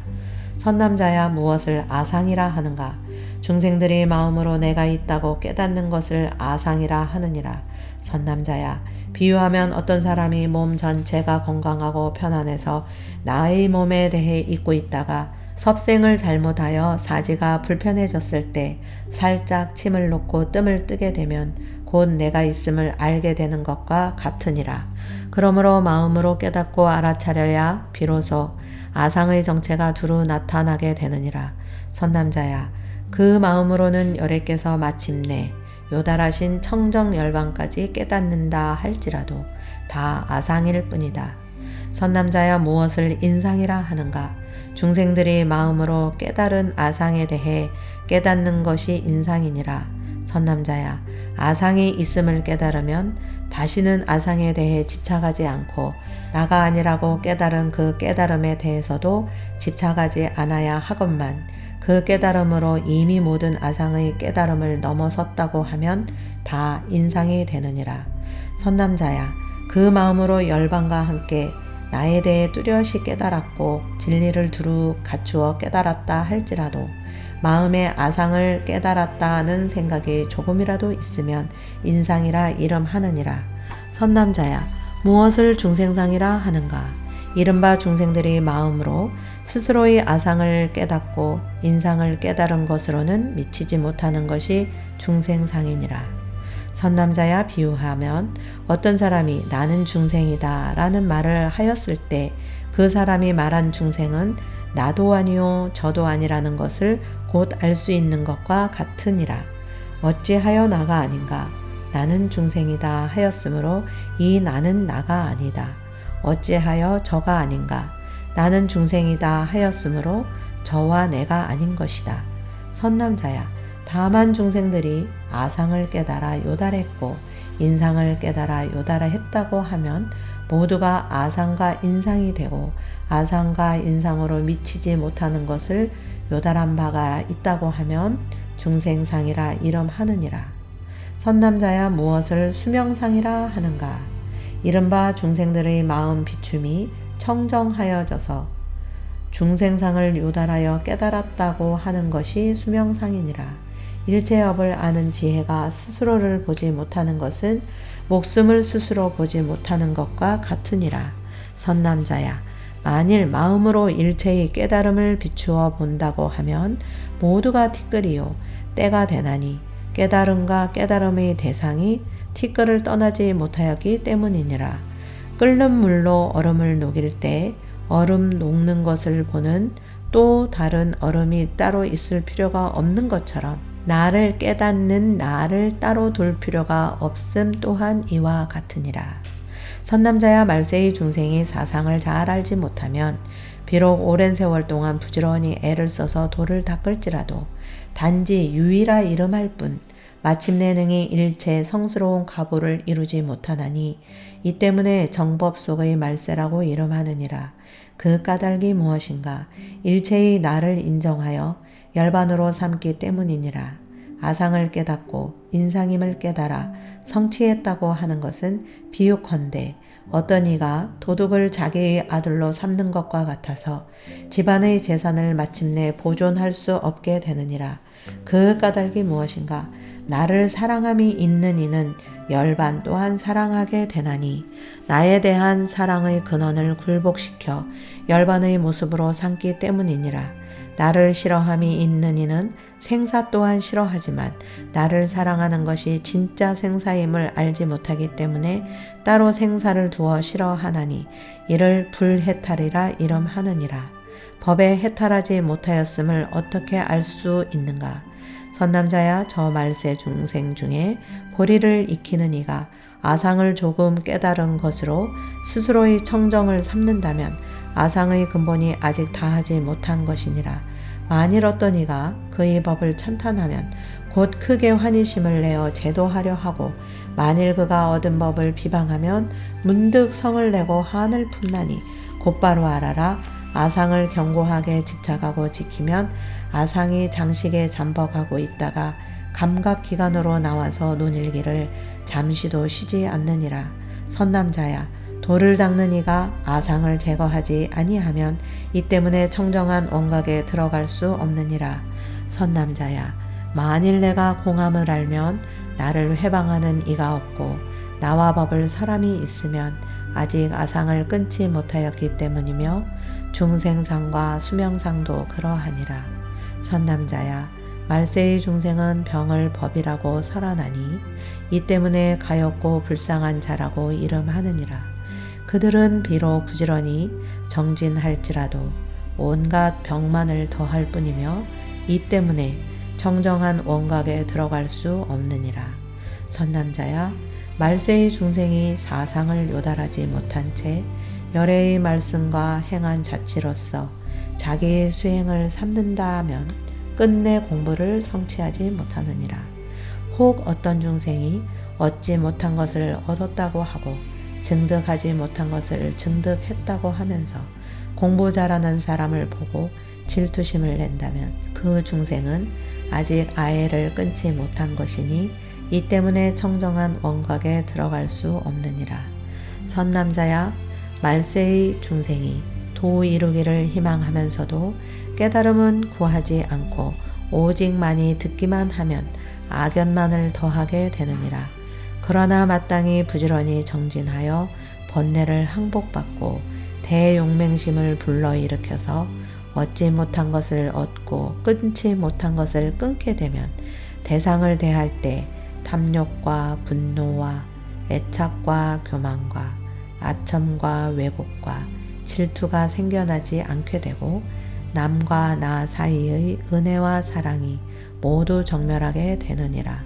선남자야, 무엇을 아상이라 하는가? 중생들이 마음으로 내가 있다고 깨닫는 것을 아상이라 하느니라. 선남자야, 비유하면 어떤 사람이 몸 전체가 건강하고 편안해서 나의 몸에 대해 잊고 있다가 섭생을 잘못하여 사지가 불편해졌을 때 살짝 침을 놓고 뜸을 뜨게 되면 곧 내가 있음을 알게 되는 것과 같으니라. 그러므로 마음으로 깨닫고 알아차려야 비로소 아상의 정체가 두루 나타나게 되느니라. 선남자야, 그 마음으로는 열애께서 마침내 요달하신 청정열반까지 깨닫는다 할지라도 다 아상일 뿐이다. 선남자야, 무엇을 인상이라 하는가? 중생들이 마음으로 깨달은 아상에 대해 깨닫는 것이 인상이니라. 선남자야, 아상이 있음을 깨달으면 다시는 아상에 대해 집착하지 않고 나가 아니라고 깨달은 그 깨달음에 대해서도 집착하지 않아야 하건만 그 깨달음으로 이미 모든 아상의 깨달음을 넘어섰다고 하면 다 인상이 되느니라. 선남자야, 그 마음으로 열반과 함께 나에 대해 뚜렷이 깨달았고 진리를 두루 갖추어 깨달았다 할지라도 마음의 아상을 깨달았다는 생각이 조금이라도 있으면 인상이라 이름하느니라. 선남자야, 무엇을 중생상이라 하는가? 이른바 중생들이 마음으로 스스로의 아상을 깨닫고 인상을 깨달은 것으로는 미치지 못하는 것이 중생상이니라. 선남자야, 비유하면 어떤 사람이 나는 중생이다 라는 말을 하였을 때 그 사람이 말한 중생은 나도 아니요 저도 아니라는 것을 곧 알 수 있는 것과 같으니라. 어찌하여 나가 아닌가? 나는 중생이다 하였으므로 이 나는 나가 아니다. 어찌하여 저가 아닌가? 나는 중생이다 하였으므로 저와 내가 아닌 것이다. 선남자야, 다만 중생들이 아상을 깨달아 요달했고 인상을 깨달아 요달했다고 하면 모두가 아상과 인상이 되고 아상과 인상으로 미치지 못하는 것을 요달한 바가 있다고 하면 중생상이라 이름하느니라. 선남자야, 무엇을 수명상이라 하는가? 이른바 중생들의 마음 비춤이 청정하여져서 중생상을 요달하여 깨달았다고 하는 것이 수명상이니라. 일체업을 아는 지혜가 스스로를 보지 못하는 것은 목숨을 스스로 보지 못하는 것과 같으니라. 선남자야, 만일 마음으로 일체의 깨달음을 비추어 본다고 하면 모두가 티끌이요 때가 되나니 깨달음과 깨달음의 대상이 티끌을 떠나지 못하였기 때문이니라. 끓는 물로 얼음을 녹일 때 얼음 녹는 것을 보는 또 다른 얼음이 따로 있을 필요가 없는 것처럼 나를 깨닫는 나를 따로 둘 필요가 없음 또한 이와 같으니라. 선남자야, 말세의 중생이 사상을 잘 알지 못하면 비록 오랜 세월 동안 부지런히 애를 써서 돌을 닦을지라도 단지 유의라 이름할 뿐 마침내 능히 일체 성스러운 가보를 이루지 못하나니 이 때문에 정법 속의 말세라고 이름하느니라. 그 까닭이 무엇인가? 일체의 나를 인정하여 열반으로 삼기 때문이니라. 아상을 깨닫고 인상임을 깨달아 성취했다고 하는 것은 비유컨대 어떤 이가 도둑을 자기의 아들로 삼는 것과 같아서 집안의 재산을 마침내 보존할 수 없게 되느니라. 그 까닭이 무엇인가? 나를 사랑함이 있는 이는 열반 또한 사랑하게 되나니 나에 대한 사랑의 근원을 굴복시켜 열반의 모습으로 삼기 때문이니라. 나를 싫어함이 있는 이는 생사 또한 싫어하지만 나를 사랑하는 것이 진짜 생사임을 알지 못하기 때문에 따로 생사를 두어 싫어하나니 이를 불해탈이라 이름하느니라. 법에 해탈하지 못하였음을 어떻게 알 수 있는가? 선남자야, 저 말세 중생 중에 보리를 익히는 이가 아상을 조금 깨달은 것으로 스스로의 청정을 삼는다면 아상의 근본이 아직 다하지 못한 것이니라. 만일 어떤 이가 그의 법을 찬탄하면 곧 크게 환희심을 내어 제도하려 하고 만일 그가 얻은 법을 비방하면 문득 성을 내고 한을 품나니 곧바로 알아라. 아상을 견고하게 집착하고 지키면 아상이 장식에 잠복하고 있다가 감각기관으로 나와서 논일기를 잠시도 쉬지 않느니라. 선남자야, 돌을 닦는 이가 아상을 제거하지 아니하면 이 때문에 청정한 원각에 들어갈 수 없느니라. 선남자야, 만일 내가 공함을 알면 나를 회방하는 이가 없고 나와 법을 사람이 있으면 아직 아상을 끊지 못하였기 때문이며 중생상과 수명상도 그러하니라. 선남자야, 말세의 중생은 병을 법이라고 설하나니 이 때문에 가엾고 불쌍한 자라고 이름하느니라. 그들은 비록 부지런히 정진할지라도 온갖 병만을 더할 뿐이며 이 때문에 정정한 원각에 들어갈 수 없느니라. 선남자야, 말세의 중생이 사상을 요달하지 못한 채 열애의 말씀과 행한 자치로서 자기의 수행을 삼는다 하면 끝내 공부를 성취하지 못하느니라. 혹 어떤 중생이 얻지 못한 것을 얻었다고 하고 증득하지 못한 것을 증득했다고 하면서 공부 잘하는 사람을 보고 질투심을 낸다면 그 중생은 아직 아해를 끊지 못한 것이니 이 때문에 청정한 원각에 들어갈 수 없느니라. 선남자야, 말세의 중생이 도 이루기를 희망하면서도 깨달음은 구하지 않고 오직 많이 듣기만 하면 악연만을 더하게 되느니라. 그러나 마땅히 부지런히 정진하여 번뇌를 항복받고 대용맹심을 불러일으켜서 얻지 못한 것을 얻고 끊지 못한 것을 끊게 되면 대상을 대할 때 탐욕과 분노와 애착과 교만과 아첨과 왜곡과 질투가 생겨나지 않게 되고 남과 나 사이의 은혜와 사랑이 모두 정멸하게 되느니라.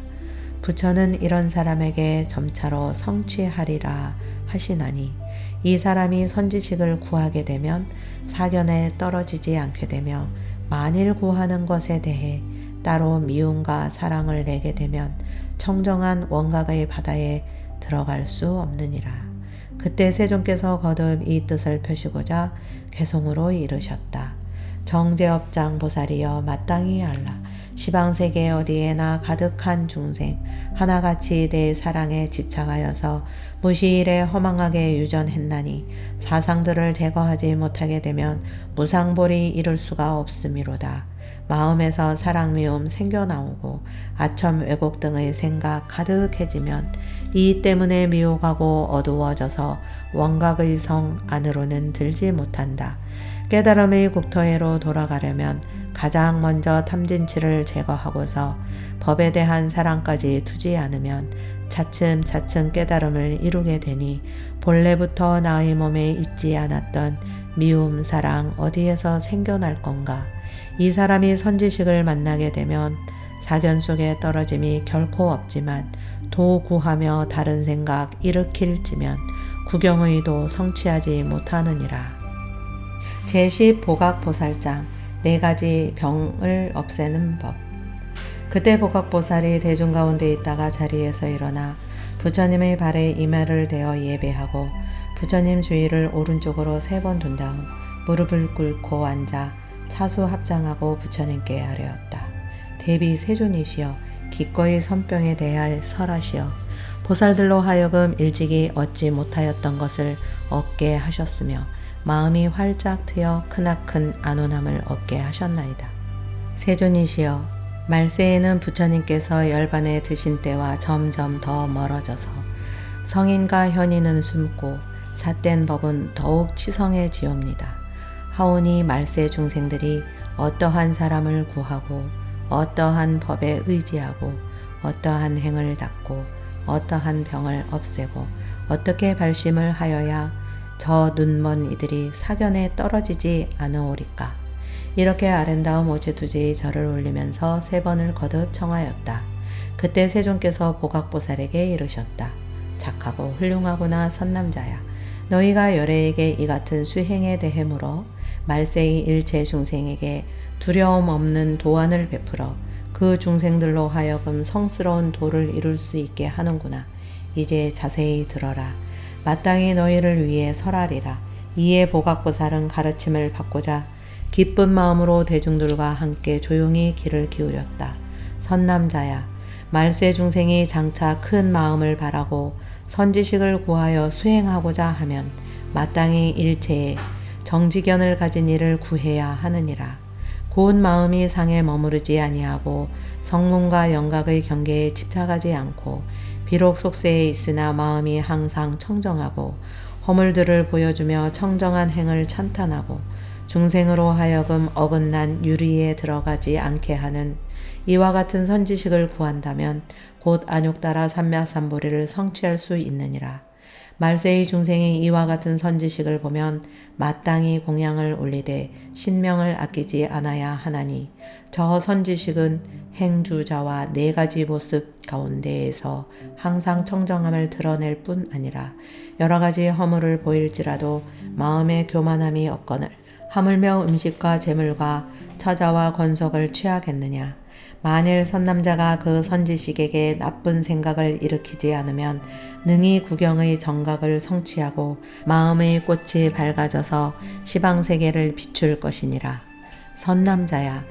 부처는 이런 사람에게 점차로 성취하리라 하시나니 이 사람이 선지식을 구하게 되면 사견에 떨어지지 않게 되며 만일 구하는 것에 대해 따로 미움과 사랑을 내게 되면 청정한 원각의 바다에 들어갈 수 없느니라. 그때 세존께서 거듭 이 뜻을 펴시고자 개송으로 이르셨다. 정제업장 보살이여 마땅히 알라. 시방세계 어디에나 가득한 중생 하나같이 내 사랑에 집착하여서 무시일에 허망하게 유전했나니 사상들을 제거하지 못하게 되면 무상볼이 이룰 수가 없음이로다. 마음에서 사랑 미움 생겨나오고 아첨 왜곡 등의 생각 가득해지면 이 때문에 미혹하고 어두워져서 원각의 성 안으로는 들지 못한다. 깨달음의 국토해로 돌아가려면 가장 먼저 탐진치를 제거하고서 법에 대한 사랑까지 두지 않으면 차츰차츰 깨달음을 이루게 되니 본래부터 나의 몸에 있지 않았던 미움, 사랑 어디에서 생겨날 건가? 이 사람이 선지식을 만나게 되면 사견 속에 떨어짐이 결코 없지만 도구하며 다른 생각 일으킬지면 구경의도 성취하지 못하느니라. 제10보각보살장 4가지 병을 없애는 법. 그때 보각보살이 대중 가운데 있다가 자리에서 일어나 부처님의 발에 이마를 대어 예배하고 부처님 주위를 오른쪽으로 3번 돈 다음 무릎을 꿇고 앉아 차수 합장하고 부처님께 아뢰었다. 대비 세존이시여 기꺼이 선병에 대하여 설하시어 보살들로 하여금 일찍이 얻지 못하였던 것을 얻게 하셨으며 마음이 활짝 트여 크나큰 안온함을 얻게 하셨나이다. 세존이시여 말세에는 부처님께서 열반에 드신 때와 점점 더 멀어져서 성인과 현인은 숨고 삿된 법은 더욱 치성해지옵니다. 하오니 말세 중생들이 어떠한 사람을 구하고 어떠한 법에 의지하고 어떠한 행을 닦고 어떠한 병을 없애고 어떻게 발심을 하여야 저 눈먼 이들이 사견에 떨어지지 않으오리까. 이렇게 아랜다움 오체투지의 절을 올리면서 3번을 거듭 청하였다. 그때 세존께서 보각보살에게 이르셨다. 착하고 훌륭하구나 선남자야. 너희가 열애에게 이 같은 수행에 대해 물어 말세의 일체 중생에게 두려움 없는 도안을 베풀어 그 중생들로 하여금 성스러운 도를 이룰 수 있게 하는구나. 이제 자세히 들어라. 마땅히 너희를 위해 설하리라. 이에 보각보살은 가르침을 받고자 기쁜 마음으로 대중들과 함께 조용히 귀를 기울였다. 선남자야, 말세 중생이 장차 큰 마음을 바라고 선지식을 구하여 수행하고자 하면 마땅히 일체에 정지견을 가진 이를 구해야 하느니라. 고운 마음이 상에 머무르지 아니하고 성문과 영각의 경계에 집착하지 않고 비록 속세에 있으나 마음이 항상 청정하고 허물들을 보여주며 청정한 행을 찬탄하고 중생으로 하여금 어긋난 유리에 들어가지 않게 하는 이와 같은 선지식을 구한다면 곧 안욕따라 삼藐삼보리를 성취할 수 있느니라. 말세의 중생이 이와 같은 선지식을 보면 마땅히 공양을 올리되 신명을 아끼지 않아야 하나니 저 선지식은 행주자와 4가지 모습 가운데에서 항상 청정함을 드러낼 뿐 아니라 여러 가지 허물을 보일지라도 마음의 교만함이 없거늘 하물며 음식과 재물과 처자와 권속을 취하겠느냐. 만일 선남자가 그 선지식에게 나쁜 생각을 일으키지 않으면 능히 구경의 정각을 성취하고 마음의 꽃이 밝아져서 시방세계를 비출 것이니라. 선남자야,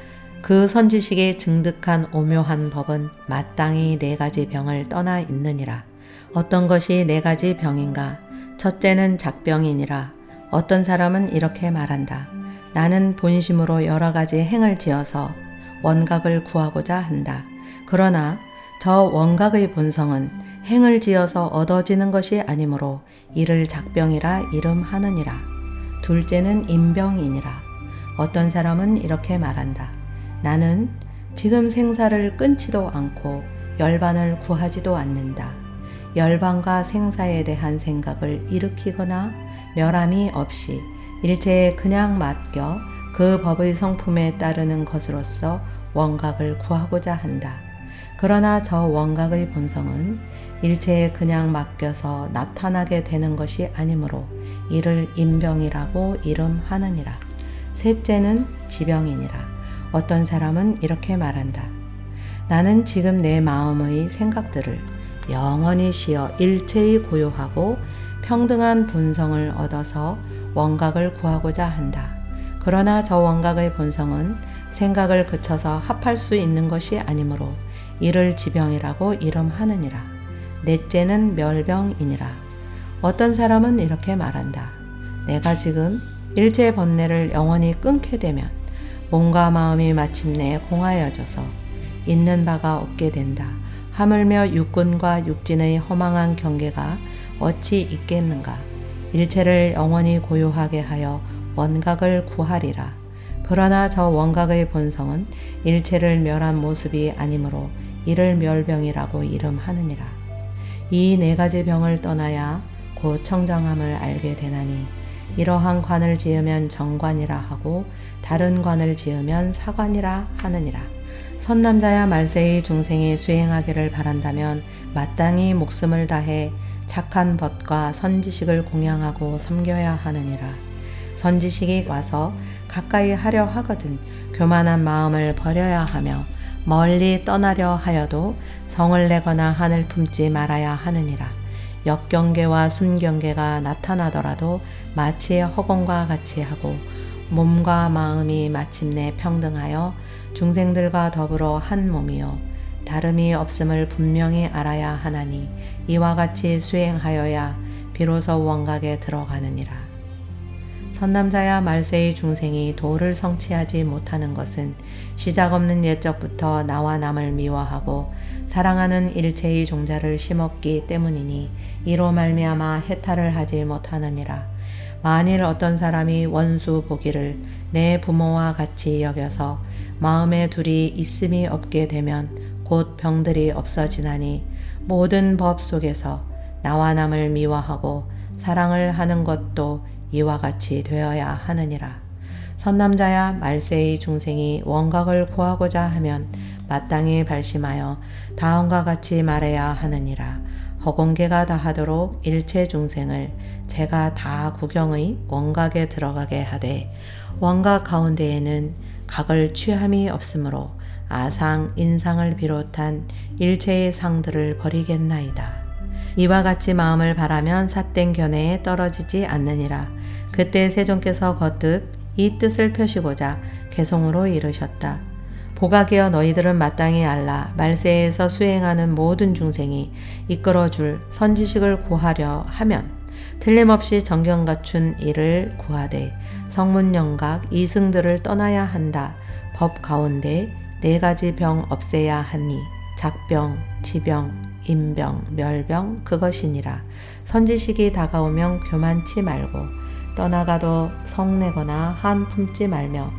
그 선지식이 증득한 오묘한 법은 마땅히 네 가지 병을 떠나 있느니라. 어떤 것이 네 가지 병인가? 첫째는 작병이니라. 어떤 사람은 이렇게 말한다. 나는 본심으로 여러 가지 행을 지어서 원각을 구하고자 한다. 그러나 저 원각의 본성은 행을 지어서 얻어지는 것이 아니므로 이를 작병이라 이름하느니라. 둘째는 임병이니라. 어떤 사람은 이렇게 말한다. 나는 지금 생사를 끊지도 않고 열반을 구하지도 않는다. 열반과 생사에 대한 생각을 일으키거나 멸함이 없이 일체에 그냥 맡겨 그 법의 성품에 따르는 것으로서 원각을 구하고자 한다. 그러나 저 원각의 본성은 일체에 그냥 맡겨서 나타나게 되는 것이 아니므로 이를 임병이라고 이름하느니라. 셋째는 지병이니라. 어떤 사람은 이렇게 말한다. 나는 지금 내 마음의 생각들을 영원히 쉬어 일체의 고요하고 평등한 본성을 얻어서 원각을 구하고자 한다. 그러나 저 원각의 본성은 생각을 그쳐서 합할 수 있는 것이 아니므로 이를 지병이라고 이름하느니라. 넷째는 멸병이니라. 어떤 사람은 이렇게 말한다. 내가 지금 일체 번뇌를 영원히 끊게 되면 몸과 마음이 마침내 공하여져서 있는 바가 없게 된다. 하물며 육군과 육진의 허망한 경계가 어찌 있겠는가. 일체를 영원히 고요하게 하여 원각을 구하리라. 그러나 저 원각의 본성은 일체를 멸한 모습이 아니므로 이를 멸병이라고 이름하느니라. 이 네 가지 병을 떠나야 곧 청정함을 알게 되나니 이러한 관을 지으면 정관이라 하고 다른 관을 지으면 사관이라 하느니라. 선남자야 말세의 중생이 수행하기를 바란다면 마땅히 목숨을 다해 착한 법과 선지식을 공양하고 섬겨야 하느니라. 선지식이 와서 가까이 하려 하거든 교만한 마음을 버려야 하며 멀리 떠나려 하여도 성을 내거나 한을 품지 말아야 하느니라. 역경계와 순경계가 나타나더라도 마치 허공과 같이 하고 몸과 마음이 마침내 평등하여 중생들과 더불어 한 몸이요 다름이 없음을 분명히 알아야 하나니 이와 같이 수행하여야 비로소 원각에 들어가느니라. 선남자야 말세의 중생이 도를 성취하지 못하는 것은 시작 없는 옛적부터 나와 남을 미워하고 사랑하는 일체의 종자를 심었기 때문이니 이로 말미암아 해탈을 하지 못하느니라. 만일 어떤 사람이 원수 보기를 내 부모와 같이 여겨서 마음에 둘이 있음이 없게 되면 곧 병들이 없어지나니 모든 법 속에서 나와 남을 미워하고 사랑을 하는 것도 이와 같이 되어야 하느니라. 선남자야 말세의 중생이 원각을 구하고자 하면 마땅히 발심하여 다음과 같이 말해야 하느니라. 허공계가 다하도록 일체 중생을 제가 다 구경의 원각에 들어가게 하되 원각 가운데에는 각을 취함이 없으므로 아상, 인상을 비롯한 일체의 상들을 버리겠나이다. 이와 같이 마음을 바라면 삿된 견해에 떨어지지 않느니라. 그때 세존께서 거듭 이 뜻을 펴시고자 개송으로 이르셨다. 보각이여 너희들은 마땅히 알라. 말세에서 수행하는 모든 중생이 이끌어줄 선지식을 구하려 하면 틀림없이 정경 갖춘 이를 구하되 성문영각 이승들을 떠나야 한다. 법 가운데 네 가지 병 없애야 하니 작병, 지병, 임병, 멸병 그것이니라. 선지식이 다가오면 교만치 말고 떠나가도 성내거나 한 품지 말며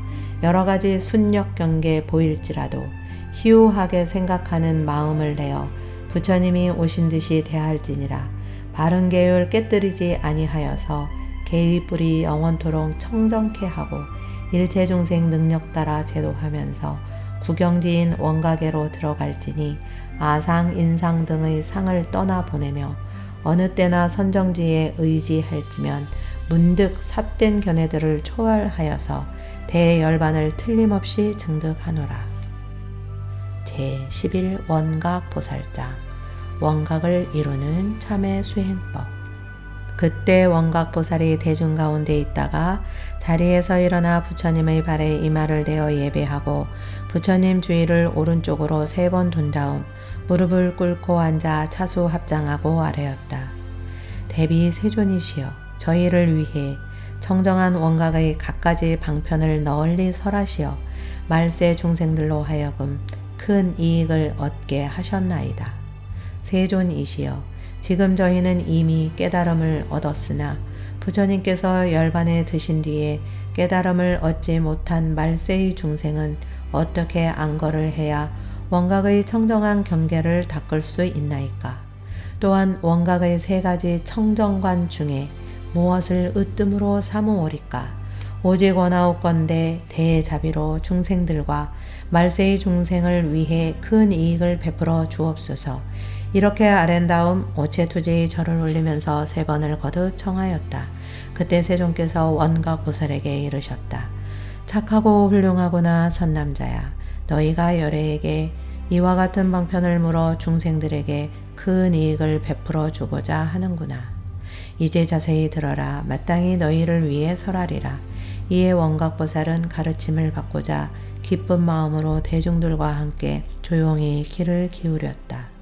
여러 가지 순력 경계 보일지라도 희우하게 생각하는 마음을 내어 부처님이 오신 듯이 대할지니라. 바른 계율 깨뜨리지 아니하여서 계의 뿌리 영원토록 청정케 하고 일체 중생 능력 따라 제도하면서 구경지인 원가계로 들어갈지니 아상, 인상 등의 상을 떠나 보내며 어느 때나 선정지에 의지할지면 문득 삿된 견해들을 초월하여서 대열반을 틀림없이 증득하노라. 제11 원각 보살장 원각을 이루는 참회 수행법. 그때 원각보살이 대중 가운데 있다가 자리에서 일어나 부처님의 발에 이마를 대어 예배하고 부처님 주위를 오른쪽으로 3번 돈 다음 무릎을 꿇고 앉아 차수 합장하고 아뢰었다. 대비 세존이시여, 저희를 위해 청정한 원각의 갖가지 방편을 널리 설하시어 말세 중생들로 하여금 큰 이익을 얻게 하셨나이다. 세존이시여, 지금 저희는 이미 깨달음을 얻었으나 부처님께서 열반에 드신 뒤에 깨달음을 얻지 못한 말세의 중생은 어떻게 안거를 해야 원각의 청정한 경계를 닦을 수 있나이까? 또한 원각의 3가지 청정관 중에 무엇을 으뜸으로 삼으오리까? 오직 원하옵건대 대자비로 중생들과 말세의 중생을 위해 큰 이익을 베풀어 주옵소서. 이렇게 아랜 다음 오체투제의 절을 올리면서 3번을 거듭 청하였다. 그때 세존께서 원각보살에게 이르셨다. 착하고 훌륭하구나 선남자야. 너희가 열애에게 이와 같은 방편을 물어 중생들에게 큰 이익을 베풀어 주고자 하는구나. 이제 자세히 들어라. 마땅히 너희를 위해 설하리라. 이에 원각보살은 가르침을 받고자 기쁜 마음으로 대중들과 함께 조용히 귀를 기울였다.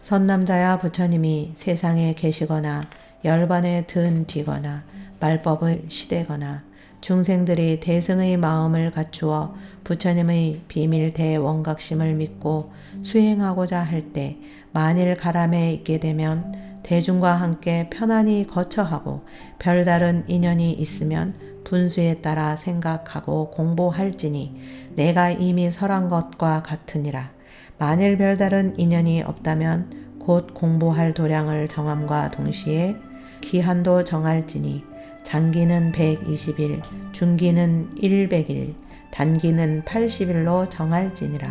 선남자야, 부처님이 세상에 계시거나 열반에 든 뒤거나 말법을 시대거나 중생들이 대승의 마음을 갖추어 부처님의 비밀 대원각심을 믿고 수행하고자 할 때 만일 가람에 있게 되면 대중과 함께 편안히 거처하고 별다른 인연이 있으면 분수에 따라 생각하고 공부할지니 내가 이미 설한 것과 같으니라. 만일 별다른 인연이 없다면 곧 공부할 도량을 정함과 동시에 기한도 정할지니 장기는 120일, 중기는 100일, 단기는 80일로 정할지니라.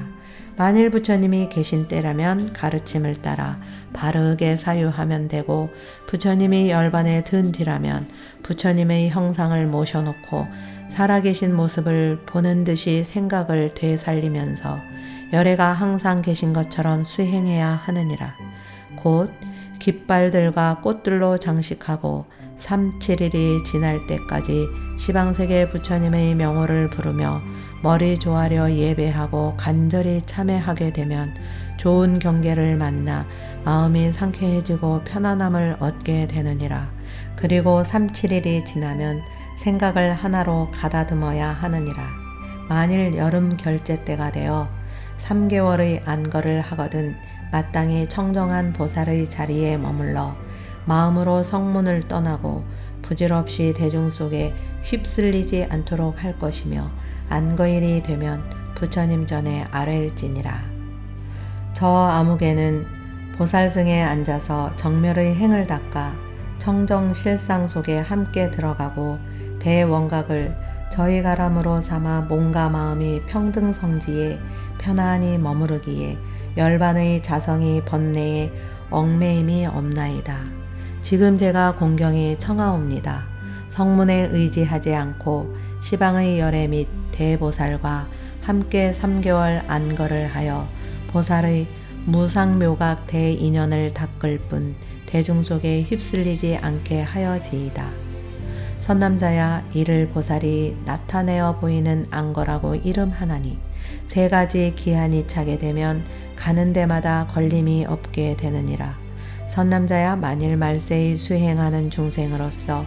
만일 부처님이 계신 때라면 가르침을 따라 바르게 사유하면 되고 부처님이 열반에 든 뒤라면 부처님의 형상을 모셔놓고 살아계신 모습을 보는 듯이 생각을 되살리면서 열애가 항상 계신 것처럼 수행해야 하느니라. 곧 깃발들과 꽃들로 장식하고 3, 7일이 지날 때까지 시방세계 부처님의 명호를 부르며 머리 조아려 예배하고 간절히 참회하게 되면 좋은 경계를 만나 마음이 상쾌해지고 편안함을 얻게 되느니라. 그리고 3, 7일이 지나면 생각을 하나로 가다듬어야 하느니라. 만일 여름 결제 때가 되어 3개월의 안거를 하거든 마땅히 청정한 보살의 자리에 머물러 마음으로 성문을 떠나고 부질없이 대중 속에 휩쓸리지 않도록 할 것이며 안거일이 되면 부처님 전에 아뢰일지니라. 저 아무개는 보살승에 앉아서 정멸의 행을 닦아 청정 실상 속에 함께 들어가고 대원각을 저희 가람으로 삼아 몸과 마음이 평등성지에 편안히 머무르기에 열반의 자성이 번뇌에 얽매임이 없나이다. 지금 제가 공경히 청하옵니다. 성문에 의지하지 않고 시방의 열애 및 대보살과 함께 3개월 안거를 하여 보살의 무상묘각 대인연을 닦을 뿐 대중 속에 휩쓸리지 않게 하여지이다. 선남자야, 이를 보살이 나타내어 보이는 안거라고 이름하나니 3가지 기한이 차게 되면 가는 데마다 걸림이 없게 되느니라. 선남자야, 만일 말세의 수행하는 중생으로서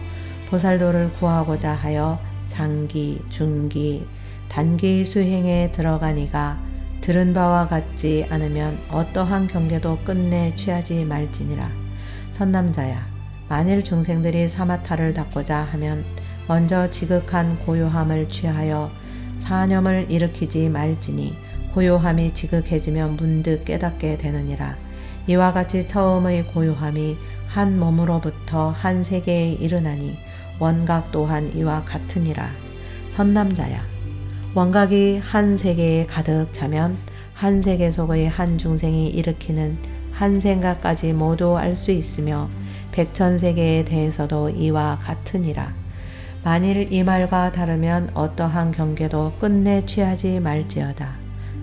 보살도를 구하고자 하여 장기, 중기, 단기 수행에 들어가니가 들은 바와 같지 않으면 어떠한 경계도 끝내 취하지 말지니라. 선남자야, 만일 중생들이 사마타를 닦고자 하면 먼저 지극한 고요함을 취하여 사념을 일으키지 말지니 고요함이 지극해지면 문득 깨닫게 되느니라. 이와 같이 처음의 고요함이 한 몸으로부터 한 세계에 이르나니 원각 또한 이와 같으니라. 선남자야, 원각이 한 세계에 가득 차면 한 세계 속의 한 중생이 일으키는 한 생각까지 모두 알 수 있으며 백천세계에 대해서도 이와 같으니라. 만일 이 말과 다르면 어떠한 경계도 끝내 취하지 말지어다.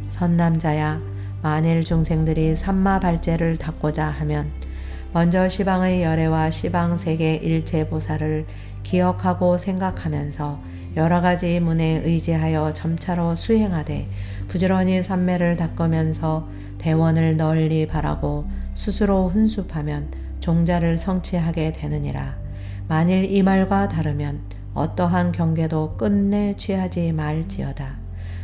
선남자야, 만일 중생들이 삼마발제를 닦고자 하면 먼저 시방의 열애와 시방 세계 일체 보살을 기억하고 생각하면서 여러 가지 문에 의지하여 점차로 수행하되 부지런히 삼매를 닦으면서 대원을 널리 바라고 스스로 훈습하면 종자를 성취하게 되느니라. 만일 이 말과 다르면 어떠한 경계도 끝내 취하지 말지어다.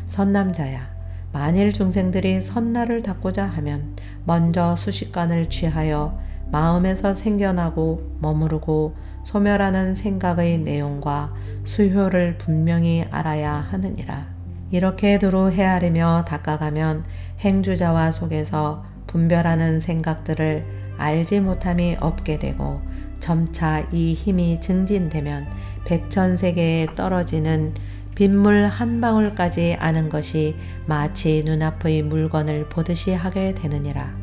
선남자야, 만일 중생들이 선나를 닦고자 하면 먼저 수식관을 취하여 마음에서 생겨나고 머무르고 소멸하는 생각의 내용과 수효를 분명히 알아야 하느니라. 이렇게 두루 헤아리며 닦아가면 행주자와 속에서 분별하는 생각들을 알지 못함이 없게 되고 점차 이 힘이 증진되면 백천세계에 떨어지는 빗물 한 방울까지 아는 것이 마치 눈앞의 물건을 보듯이 하게 되느니라.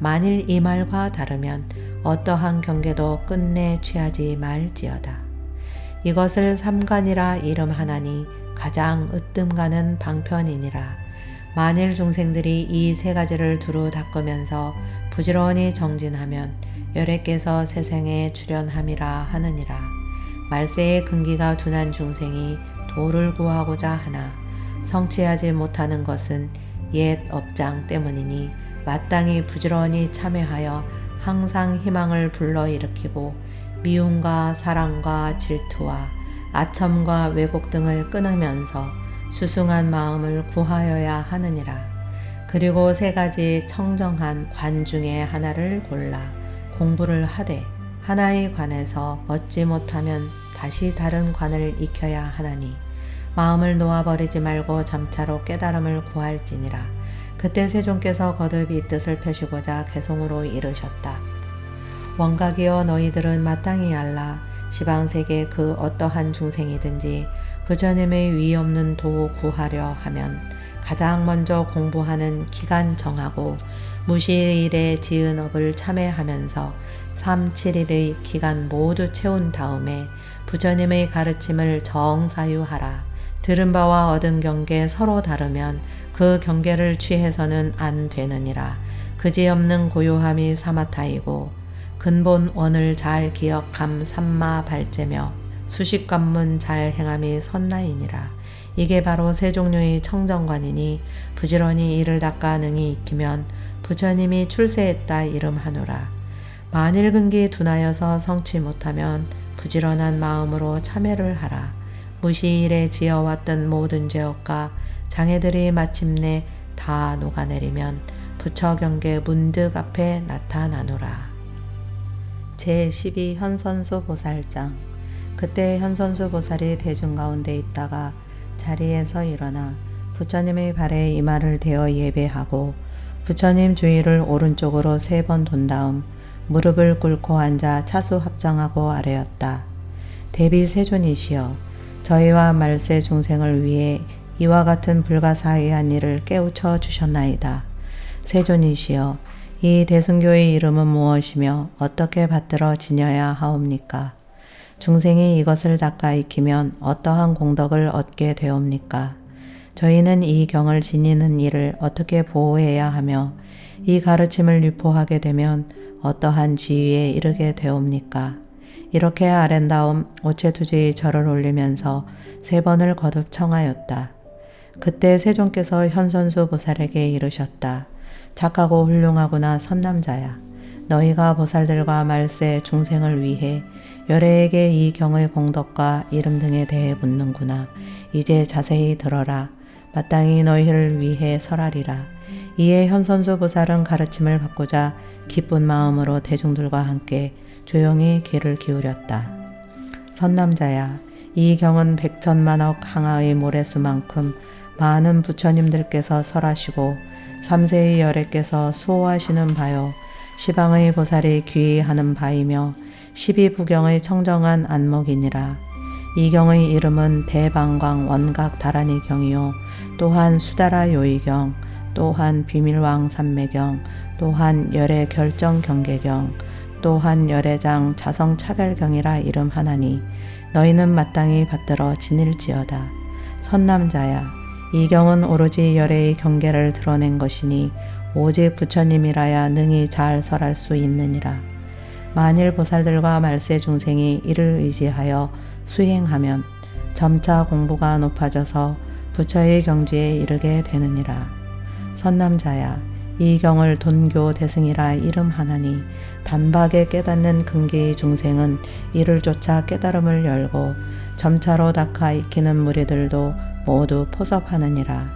만일 이 말과 다르면 어떠한 경계도 끝내 취하지 말지어다. 이것을 삼간이라 이름하나니 가장 으뜸가는 방편이니라. 만일 중생들이 이 세 가지를 두루 닦으면서 부지런히 정진하면 열애께서 세상에 출현함이라 하느니라. 말세의 근기가 둔한 중생이 도를 구하고자 하나 성취하지 못하는 것은 옛 업장 때문이니 마땅히 부지런히 참회하여 항상 희망을 불러일으키고 미움과 사랑과 질투와 아첨과 왜곡 등을 끊으면서 수승한 마음을 구하여야 하느니라. 그리고 세 가지 청정한 관 중에 하나를 골라 공부를 하되 하나의 관에서 얻지 못하면 다시 다른 관을 익혀야 하나니 마음을 놓아버리지 말고 점차로 깨달음을 구할지니라. 그때 세존께서 거듭 이 뜻을 펴시고자 개송으로 이르셨다. 원각이여, 너희들은 마땅히 알라. 시방세계 그 어떠한 중생이든지 부처님의 위 없는 도 구하려 하면 가장 먼저 공부하는 기간 정하고 무시일에 지은 업을 참회하면서 3, 7일의 기간 모두 채운 다음에 부처님의 가르침을 정사유하라. 들은 바와 얻은 경계 서로 다르면 그 경계를 취해서는 안 되느니라. 그지없는 고요함이 사마타이고 근본 원을 잘 기억함 삼마 발제며 수식관문 잘 행함이 선나이니라. 이게 바로 세 종류의 청정관이니 부지런히 이를 닦아 능히 익히면 부처님이 출세했다 이름하노라. 만일 근기 둔하여서 성취 못하면 부지런한 마음으로 참회를 하라. 무시일에 지어왔던 모든 죄업과 장애들이 마침내 다 녹아내리면 부처경계 문득 앞에 나타나노라. 제12 현선수 보살장. 그때 현선수 보살이 대중 가운데 있다가 자리에서 일어나 부처님의 발에 이마를 대어 예배하고 부처님 주위를 오른쪽으로 3번 돈 다음 무릎을 꿇고 앉아 차수 합장하고 아뢰었다. 대비 세존이시여, 저희와 말세 중생을 위해 이와 같은 불가사의한 일을 깨우쳐 주셨나이다. 세존이시여, 이 대승교의 이름은 무엇이며 어떻게 받들어 지녀야 하옵니까? 중생이 이것을 닦아 익히면 어떠한 공덕을 얻게 되옵니까? 저희는 이 경을 지니는 일을 어떻게 보호해야 하며 이 가르침을 유포하게 되면 어떠한 지위에 이르게 되옵니까? 이렇게 아랜다움 오체투지의 절을 올리면서 3번을 거듭 청하였다. 그때 세존께서 현선수 보살에게 이르셨다. 착하고 훌륭하구나 선남자야. 너희가 보살들과 말세 중생을 위해 열애에게 이 경의 공덕과 이름 등에 대해 묻는구나. 이제 자세히 들어라. 마땅히 너희를 위해 설하리라. 이에 현선수 보살은 가르침을 받고자 기쁜 마음으로 대중들과 함께 조용히 귀를 기울였다. 선남자야, 이 경은 100천만억 항아의 모래수만큼 많은 부처님들께서 설하시고 3세의 열애께서 수호하시는 바요, 시방의 보살이 귀의하는 바이며 12부경의 청정한 안목이니라. 이 경의 이름은 대방광 원각 다라니 경이요, 또한 수다라 요의경, 또한 비밀왕 삼매경, 또한 열애 결정 경계경, 또한 열애장 자성 차별경이라 이름하나니 너희는 마땅히 받들어 지닐지어다. 선남자야, 이 경은 오로지 열애의 경계를 드러낸 것이니 오직 부처님이라야 능히 잘 설할 수 있느니라. 만일 보살들과 말세 중생이 이를 의지하여 수행하면 점차 공부가 높아져서 부처의 경지에 이르게 되느니라. 선남자야, 이 경을 돈교 대승이라 이름하나니 단박에 깨닫는 근기의 중생은 이를 쫓아 깨달음을 열고 점차로 닦아 익히는 무리들도 모두 포섭하느니라.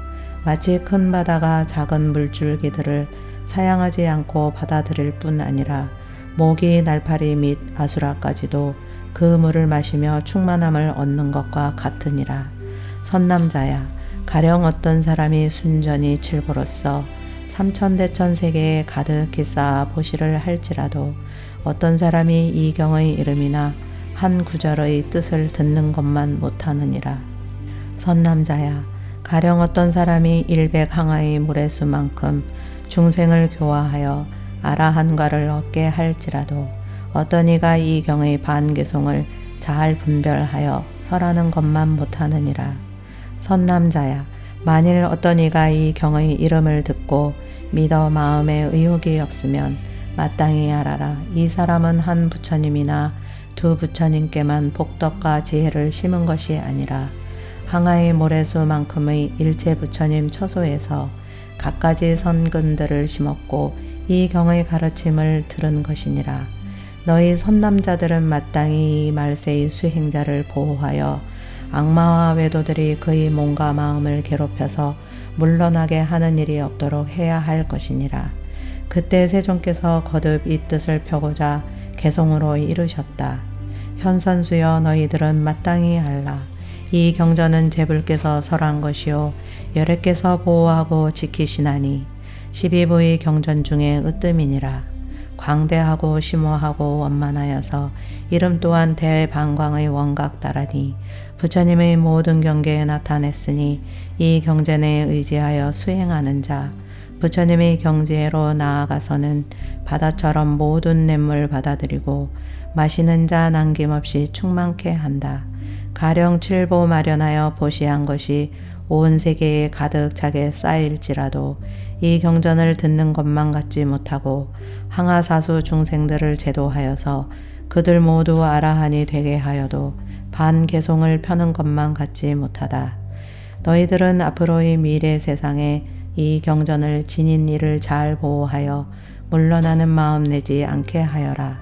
마치 큰 바다가 작은 물줄기들을 사양하지 않고 받아들일 뿐 아니라 모기, 날파리 및 아수라까지도 그 물을 마시며 충만함을 얻는 것과 같으니라. 선남자야, 가령 어떤 사람이 순전히 칠보로써 삼천대천 세계에 가득히 쌓아 보시를 할지라도 어떤 사람이 이 경의 이름이나 한 구절의 뜻을 듣는 것만 못하느니라. 선남자야, 가령 어떤 사람이 일백 항아의 모래수만큼 중생을 교화하여 아라한과를 얻게 할지라도 어떤 이가 이 경의 반개송을 잘 분별하여 설하는 것만 못하느니라. 선남자야, 만일 어떤 이가 이 경의 이름을 듣고 믿어 마음에 의혹이 없으면 마땅히 알아라. 이 사람은 한 부처님이나 두 부처님께만 복덕과 지혜를 심은 것이 아니라 항아의 모래수만큼의 일체 부처님 처소에서 갖가지 선근들을 심었고 이 경의 가르침을 들은 것이니라. 너희 선남자들은 마땅히 이 말세의 수행자를 보호하여 악마와 외도들이 그의 몸과 마음을 괴롭혀서 물러나게 하는 일이 없도록 해야 할 것이니라. 그때 세존께서 거듭 이 뜻을 펴고자 개송으로 이르셨다. 현선수여, 너희들은 마땅히 알라. 이 경전은 제불께서 설한 것이요 열애께서 보호하고 지키시나니 12부의 경전 중에 으뜸이니라. 광대하고 심오하고 원만하여서 이름 또한 대방광의 원각 따라니 부처님의 모든 경계에 나타냈으니 이 경전에 의지하여 수행하는 자 부처님의 경지로 나아가서는 바다처럼 모든 냇물 받아들이고 마시는 자 남김없이 충만케 한다. 가령 칠보 마련하여 보시한 것이 온 세계에 가득 차게 쌓일지라도 이 경전을 듣는 것만 갖지 못하고 항아사수 중생들을 제도하여서 그들 모두 아라한이 되게 하여도 반개송을 펴는 것만 갖지 못하다. 너희들은 앞으로의 미래 세상에 이 경전을 지닌 이를 잘 보호하여 물러나는 마음 내지 않게 하여라.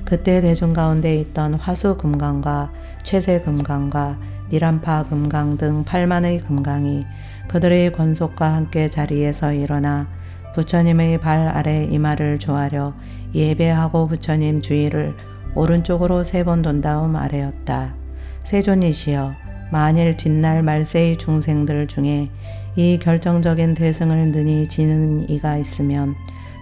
그때 대중 가운데 있던 화수금강과 최세금강과 니란파금강 등 8만의 금강이 그들의 권속과 함께 자리에서 일어나 부처님의 발 아래 이마를 조아려 예배하고 부처님 주위를 오른쪽으로 3번 돈 다음 아래였다. 세존이시여, 만일 뒷날 말세의 중생들 중에 이 결정적인 대승을 능히 지는 이가 있으면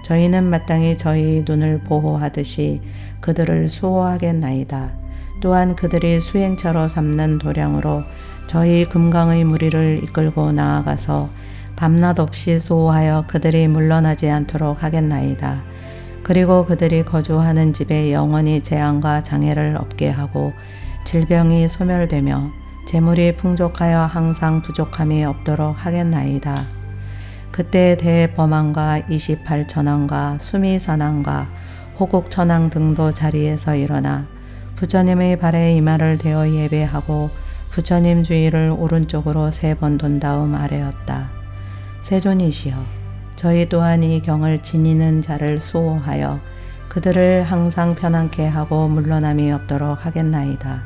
저희는 마땅히 저희 눈을 보호하듯이 그들을 수호하겠나이다. 또한 그들이 수행처로 삼는 도량으로 저희 금강의 무리를 이끌고 나아가서 밤낮 없이 수호하여 그들이 물러나지 않도록 하겠나이다. 그리고 그들이 거주하는 집에 영원히 재앙과 장애를 없게 하고 질병이 소멸되며 재물이 풍족하여 항상 부족함이 없도록 하겠나이다. 그때 대범왕과 28천왕과 수미선왕과 호국천왕 등도 자리에서 일어나 부처님의 발에 이마를 대어 예배하고 부처님 주위를 오른쪽으로 3번 돈 다음 아래였다. 세존이시여, 저희 또한 이 경을 지니는 자를 수호하여 그들을 항상 편안케 하고 물러남이 없도록 하겠나이다.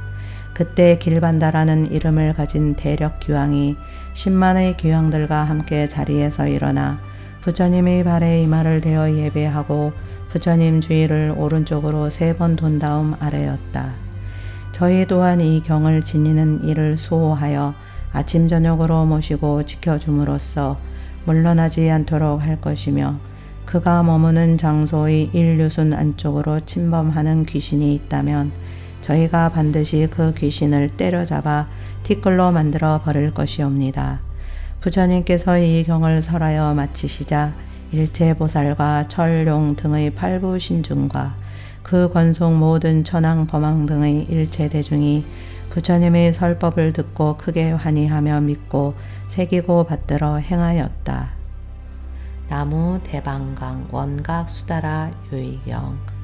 그때 길반다라는 이름을 가진 대력 기왕이 10만의 기왕들과 함께 자리에서 일어나 부처님의 발에 이마를 대어 예배하고 부처님 주위를 오른쪽으로 3번 돈 다음 아래였다. 저희 또한 이 경을 지니는 이를 수호하여 아침 저녁으로 모시고 지켜줌으로써 물러나지 않도록 할 것이며 그가 머무는 장소의 일류순 안쪽으로 침범하는 귀신이 있다면 저희가 반드시 그 귀신을 때려잡아 티끌로 만들어 버릴 것이옵니다. 부처님께서 이 경을 설하여 마치시자 일체보살과 철룡 등의 8부 신중과 그 권속 모든 천왕 범왕 등의 일체 대중이 부처님의 설법을 듣고 크게 환희하며 믿고 새기고 받들어 행하였다. 나무 대방강 원각 수다라 유의경